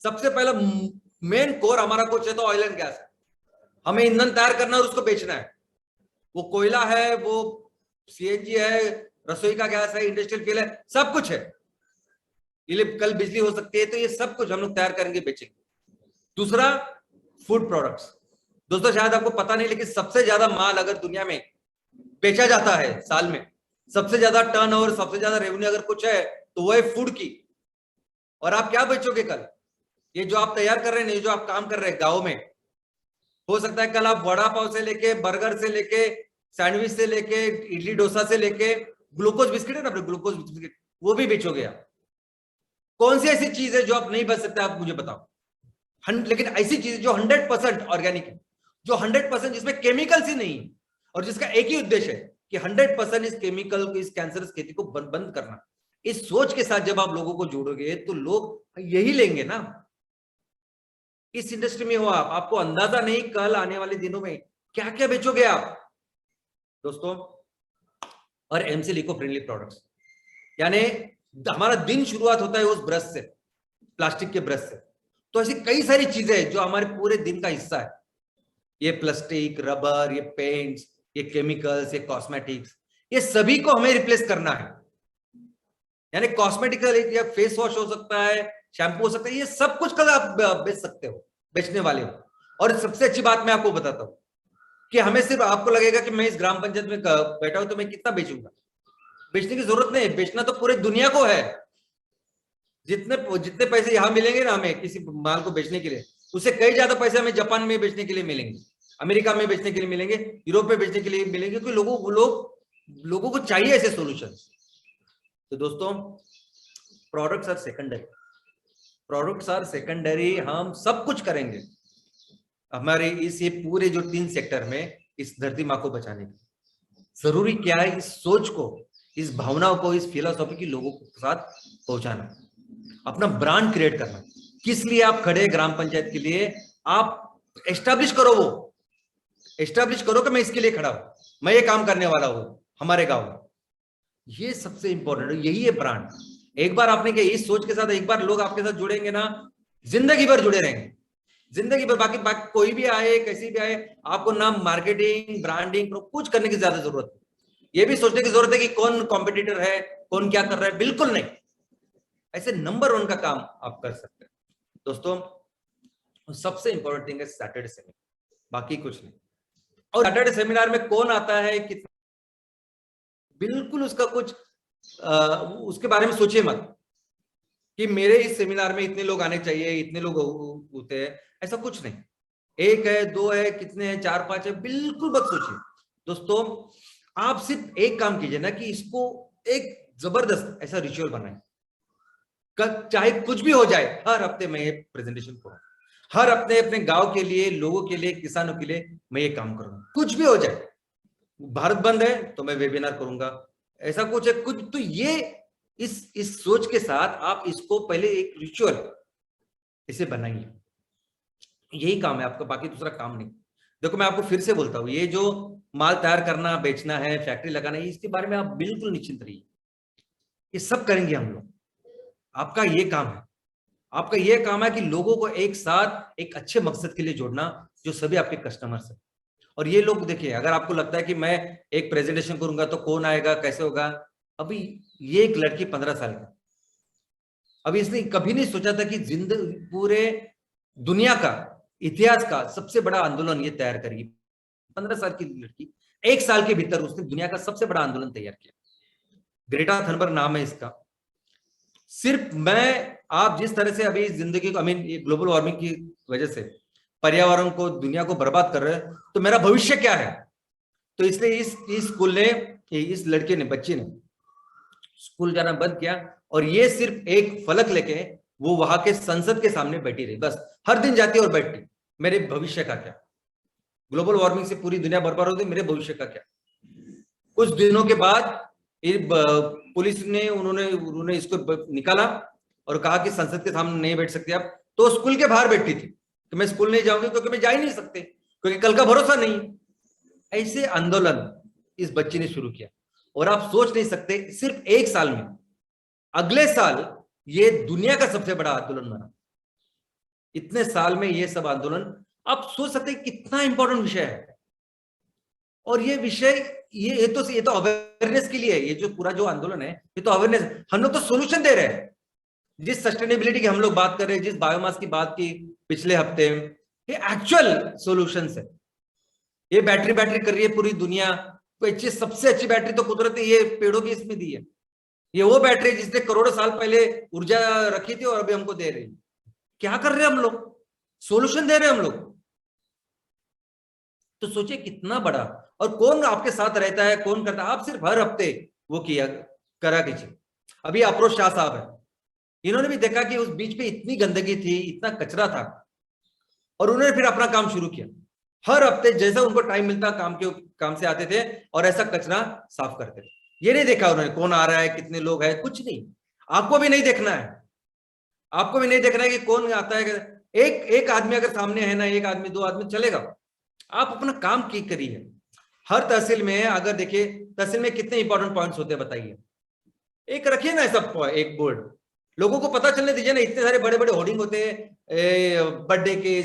सबसे पहला मेन कोर हमारा कुछ है तो ऑयल एंड गैस है। हमें ईंधन तैयार करना है और उसको बेचना है। वो कोयला है, वो सीएनजी है, रसोई का गैस है, इंडस्ट्रियल फ्यूल है, सब कुछ है। कल बिजली हो सकती है, तो ये सब कुछ हम लोग तैयार करेंगे, बेचेंगे। दूसरा, फूड प्रोडक्ट्स। दोस्तों शायद आपको पता नहीं, लेकिन सबसे ज्यादा माल अगर दुनिया में बेचा जाता है साल में, सबसे ज्यादा टर्नओवर, सबसे ज्यादा रेवेन्यू अगर कुछ है तो वो है फूड की। और आप क्या बेचोगे कल? ये जो आप तैयार कर रहे हैं, ये जो आप काम कर रहे हैं गाँव में, हो सकता है कल आप वड़ा पाव से लेके, बर्गर से लेके, सैंडविच से लेके, इडली डोसा से लेके, ग्लूकोज बिस्किट है ना, ग्लूकोज बिस्किट, वो भी बेचोगे आप। कौन सी ऐसी चीज है जो आप नहीं बेच सकते? आप मुझे बताओ। लेकिन ऐसी चीज जो 100% ऑर्गेनिक है, जो 100% जिसमें केमिकल्स ही नहीं है, और जिसका एक ही उद्देश्य है कि 100% इस केमिकल को, इस कैंसरस खेती को बंद करना। इस सोच के साथ जब आप लोगों को जोड़ोगे तो लोग यही लेंगे ना। इस इंडस्ट्री में हो आप, आपको अंदाजा नहीं कल आने वाले दिनों में क्या क्या बेचोगे आप। दोस्तों और एमसीएल इको फ्रेंडली प्रोडक्ट्स। यानी हमारा दिन शुरुआत होता है उस ब्रश से, प्लास्टिक के ब्रश से। तो ऐसी कई सारी चीजें जो हमारे पूरे दिन का हिस्सा है, ये प्लास्टिक, रबर, ये पेंट्स, ये केमिकल्स, ये कॉस्मेटिक्स, ये सभी को हमें रिप्लेस करना है। यानी कॉस्मेटिकल या फेस वॉश हो सकता है, शैम्पू हो सकता है, ये सब कुछ कल आप बेच सकते हो, बेचने वाले हो। और सबसे अच्छी बात मैं आपको बताता हूं कि हमें सिर्फ, आपको लगेगा कि मैं इस ग्राम पंचायत में बैठा हूं तो मैं कितना बेचूंगा, बेचने की जरूरत नहीं है। बेचना तो पूरे दुनिया को है। जितने जितने पैसे यहां मिलेंगे ना हमें किसी माल को बेचने के लिए, उससे कई ज्यादा पैसे हमें जापान में बेचने के लिए मिलेंगे, अमेरिका में बेचने के लिए मिलेंगे, यूरोप में बेचने के लिए मिलेंगे, क्योंकि लोगों को चाहिए ऐसे सॉल्यूशन। तो दोस्तों, products are secondary, products are secondary. हम सब कुछ करेंगे हमारे इस ये पूरे जो 3 सेक्टर में इस धरती माँ को बचाने की। जरूरी क्या है, इस सोच को, इस भावनाओं को, इस फिलोसॉफी की लोगों के साथ पहुंचाना, अपना ब्रांड क्रिएट करना। किस लिए आप खड़े ग्राम पंचायत के लिए, आप एस्टैब्लिश करो, वो एस्टैब्लिश करो कि मैं इसके लिए खड़ा हूं, मैं ये काम करने वाला हूं हमारे गांव में। ये सबसे इंपॉर्टेंट है, यही है ब्रांड। एक बार आपने क्या इस सोच के साथ एक बार लोग आपके साथ जुड़ेंगे ना, जिंदगी भर जुड़े रहेंगे, जिंदगी भर। बाकी कोई भी आए, कैसी भी आए, आपको ना मार्केटिंग, ब्रांडिंग कुछ करने की ज्यादा जरूरत है। ये भी सोचने की जरूरत है कि कौन कॉम्पिटिटर है, कौन क्या कर रहा है, बिल्कुल नहीं। ऐसे नंबर 1 का काम आप कर सकते हैं। दोस्तों, सबसे इंपॉर्टेंट थिंग है सैटरडे सेमिनार, बाकी कुछ नहीं। और सैटरडे सेमिनार में कौन आता है, कितना, बिल्कुल उसका कुछ उसके बारे में सोचिए मत कि मेरे इस सेमिनार में इतने लोग आने चाहिए, इतने लोग होते हैं, ऐसा कुछ नहीं। 1 है, 2 है, कितने हैं, 4, 5 है, बिल्कुल मत सोचिए। दोस्तों, आप सिर्फ एक काम कीजिए ना कि इसको एक जबरदस्त ऐसा रिचुअल बनाए, चाहे कुछ भी हो जाए, हर हफ्ते मैं ये प्रेजेंटेशन करूं, हर हफ्ते अपने गांव के लिए, लोगों के लिए, किसानों के लिए मैं ये काम करूंगा। कुछ भी हो जाए, भारत बंद है तो मैं वेबिनार करूंगा, ऐसा कुछ है कुछ, तो ये इस सोच के साथ आप इसको पहले एक रिचुअल इसे बनाइए। यही काम है आपका, बाकी दूसरा काम नहीं। देखो, मैं आपको फिर से बोलता हूं, ये जो माल तैयार करना, बेचना है, फैक्ट्री लगाना है, इसके बारे में आप बिल्कुल निश्चिंत रहिए, ये सब करेंगे हम लोग। आपका ये काम है, आपका ये काम है कि लोगों को एक साथ एक अच्छे मकसद के लिए जोड़ना, जो सभी आपके कस्टमर्स हैं। और ये लोग देखिए, अगर आपको लगता है कि मैं एक प्रेजेंटेशन करूंगा तो कौन आएगा, कैसे होगा, अभी ये एक लड़की 15 साल की, अभी इसने कभी नहीं सोचा था कि जिंदगी, पूरे दुनिया का, इतिहास का सबसे बड़ा आंदोलन ये तैयार करेगी। 15 साल की लड़की, 1 साल के भीतर उसने दुनिया का सबसे बड़ा आंदोलन तैयार किया। ग्रेटा थनबर्ग नाम है इसका। सिर्फ मैं, आप जिस तरह से अभी जिंदगी को, ग्लोबल वार्मिंग की वजह से पर्यावरण को, दुनिया को बर्बाद कर रहे हैं, तो मेरा भविष्य क्या है। तो इसलिए इस स्कूल ने, इस लड़के ने, बच्चे ने स्कूल जाना बंद किया, और ये सिर्फ एक फलक लेके वो वहां के संसद के सामने बैठी रही, बस हर दिन जाती और बैठती। मेरे भविष्य का क्या, ग्लोबल वार्मिंग से पूरी दुनिया बर्बाद होती, मेरे भविष्य का क्या। कुछ दिनों के बाद पुलिस ने, उन्होंने इसको निकाला और कहा कि संसद के सामने नहीं बैठ सकते आप। तो स्कूल के बाहर बैठी थी कि मैं स्कूल नहीं जाऊंगी क्योंकि मैं जा ही नहीं सकते, क्योंकि कल का भरोसा नहीं। ऐसे आंदोलन इस बच्ची ने शुरू किया, और आप सोच नहीं सकते, सिर्फ 1 साल में, अगले साल ये दुनिया का सबसे बड़ा आंदोलन बना। इतने साल में ये सब आंदोलन, आप सोच सकते हैं कितना इंपॉर्टेंट विषय है। और ये विषय, ये तो अवेयरनेस के लिए है। ये जो पूरा जो आंदोलन है, ये तो अवेयरनेस, हम लोग तो सोल्यूशन दे रहे हैं। जिस सस्टेनेबिलिटी की हम लोग बात कर रहे हैं, जिस बायोमास की बात की पिछले हफ्ते, ये एक्चुअल सॉल्यूशंस है। ये बैटरी कर रही है पूरी दुनिया। कोई चीज, सबसे अच्छी बैटरी तो कुदरत ने ये पेड़ों की इसमें दी है। ये वो बैटरी जिसने करोड़ों साल पहले ऊर्जा रखी थी और अभी हमको दे रही है। क्या कर रहे हैं हम लोग, सोल्यूशन दे रहे हैं हम लोग। तो सोचिए कितना बड़ा, और कौन आपके साथ रहता है, कौन करता है। आप सिर्फ हर हफ्ते वो करा कीजिए। अभी अफरोज शाह साहब है, इन्होंने भी देखा कि उस बीच पे इतनी गंदगी थी, इतना कचरा था, और उन्होंने फिर अपना काम शुरू किया। हर हफ्ते जैसा उनको टाइम मिलता, काम से आते थे और ऐसा कचरा साफ करते थे। ये नहीं देखा उन्होंने कौन आ रहा है, कितने लोग हैं, कुछ नहीं। आपको भी नहीं देखना है, आपको भी नहीं देखना है कि कौन आता है। एक आदमी अगर सामने है ना, 1 आदमी 2 आदमी चलेगा, आप अपना काम की करिए। हर तहसील में अगर देखिए, तहसील में कितने इंपॉर्टेंट पॉइंट्स होते हैं बताइए, एक रखिए ना ऐसा एक बोर्ड, लोगों को पता चलने दीजिए ना। इतने सारे बड़े बड़े होर्डिंग होते हैं बर्थडे के,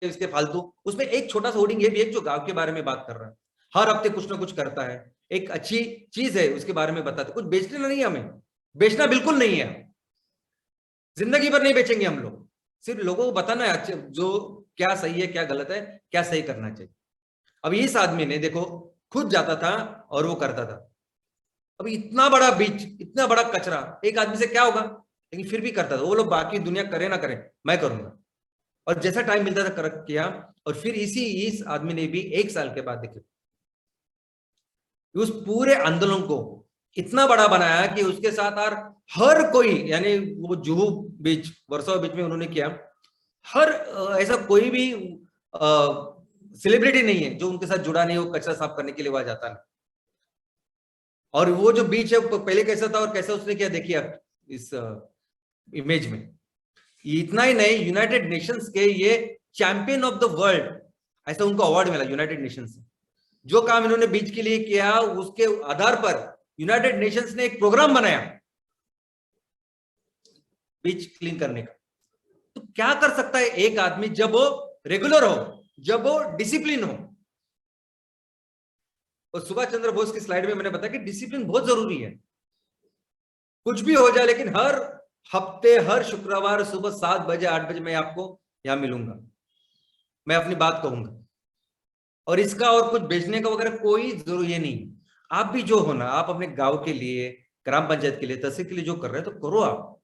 इसके फालतू, उसमें एक छोटा सा होर्डिंग ये भी एक जो गांव के बारे में बात कर रहा है, हर हफ्ते कुछ ना कुछ करता है, एक अच्छी चीज है उसके बारे में बताते। कुछ बेचना नहीं है हमें, बेचना बिल्कुल नहीं है, जिंदगी भर नहीं बेचेंगे हम लोग, सिर्फ लोगों को बताना है जो क्या सही है क्या गलत है, क्या सही करना चाहिए। अब इस आदमी ने देखो खुद जाता था और वो करता था। अभी इतना बड़ा बीच, इतना बड़ा कचरा, एक आदमी से क्या होगा, लेकिन फिर भी करता था। वो लोग बाकी दुनिया करे ना करे, मैं करूंगा। और जैसा टाइम मिलता था कर किया। और फिर इस आदमी ने भी 1 साल के बाद देखिए उस पूरे आंदोलन को इतना बड़ा बनाया कि उसके साथ हर कोई, यानी वो जुहू बीच, वर्सोवा बीच में उन्होंने किया, हर ऐसा कोई भी सेलिब्रिटी नहीं है जो उनके साथ जुड़ा नहीं हो, कचरा साफ करने के लिए वहां जाता नहीं। और वो जो बीच है पहले कैसा था और कैसा उसने किया देखिए इस इमेज में। इतना ही नहीं, यूनाइटेड नेशंस के ये चैंपियन ऑफ द वर्ल्ड ऐसा उनको अवार्ड मिला यूनाइटेड नेशंस से। जो काम इन्होंने बीच के लिए किया उसके आधार पर यूनाइटेड नेशंस ने एक प्रोग्राम बनाया बीच क्लीन करने का। तो क्या कर सकता है एक आदमी जब वो रेगुलर हो, जब वो डिसिप्लिन हो। और सुभाष चंद्र बोस की स्लाइड में मैंने बताया कि डिसिप्लिन बहुत जरूरी है। कुछ भी हो जाए लेकिन हर हफ्ते हर शुक्रवार सुबह 7 बजे 8 बजे मैं आपको यहां मिलूंगा, मैं अपनी बात कहूंगा। और इसका और कुछ बेचने का वगैरह कोई जरूरी नहीं। आप भी जो हो ना, आप अपने गांव के लिए, ग्राम पंचायत के लिए, तहसील के लिए जो कर रहे हैं तो करो। आप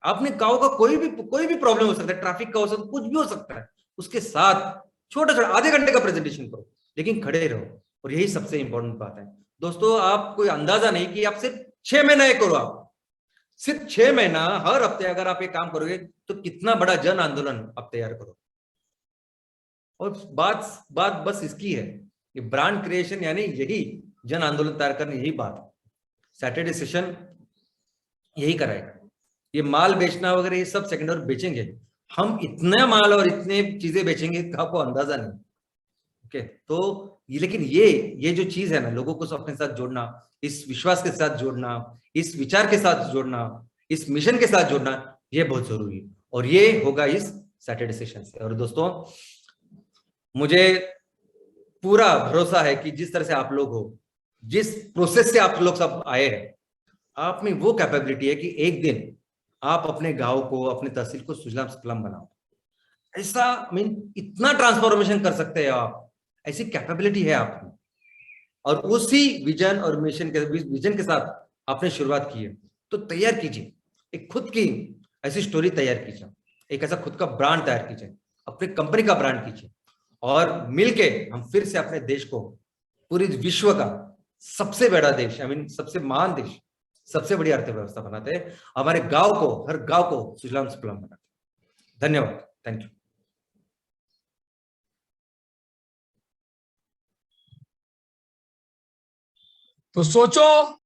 अपने गांव का कोई भी प्रॉब्लम हो सकता है, ट्रैफिक का हो सकता है, कुछ भी हो सकता है, उसके साथ छोटा छोटा आधे घंटे का प्रेजेंटेशन करो, लेकिन खड़े रहो। और यही सबसे इंपॉर्टेंट बात है दोस्तों। आप कोई अंदाजा नहीं कि आप सिर्फ 6 महीना ये करो, आप सिर्फ 6 महीना हर हफ्ते अगर आप ये काम करोगे तो कितना बड़ा जन आंदोलन आप तैयार करो। और बात बात बस इसकी है कि ब्रांड क्रिएशन यानी यही जन आंदोलन तैयार करना, यही बात। सैटरडे सेशन यही कराएगा। ये माल बेचना वगैरह ये सब सेकंड और बेचेंगे हम, इतना माल और इतने चीजें बेचेंगे कि आपको अंदाजा नहीं। ओके, तो ये लेकिन ये जो चीज है ना, लोगों को अपने साथ जोड़ना, इस विश्वास के साथ जोड़ना, इस विचार के साथ जोड़ना, इस मिशन के साथ जोड़ना, ये बहुत जरूरी है। और ये होगा इस सैटरडे सेशन से। और दोस्तों मुझे पूरा भरोसा है कि जिस तरह से आप लोग हो, जिस प्रोसेस से आप लोग सब आए हैं, आप में वो कैपेबिलिटी है कि एक दिन आप अपने गांव को, अपने तहसील को सुजलाम सुफलाम बनाओ। ऐसा इतना ट्रांसफॉर्मेशन कर सकते हैं आप, ऐसी कैपेबिलिटी है आप में। और उसी विजन के साथ आपने शुरुआत की है, तो तैयार कीजिए एक खुद की ऐसी स्टोरी तैयार कीजिए, एक ऐसा खुद का ब्रांड तैयार कीजिए, अपनी कंपनी का ब्रांड कीजिए। और मिलके हम फिर से अपने देश को पूरी विश्व का सबसे बड़ा देश, सबसे महान देश, सबसे बड़ी अर्थव्यवस्था बनाते हैं। हमारे गांव को, हर गांव को सुजलाम सुफलाम बनाते हैं। धन्यवाद, थैंक यू। तो सोचो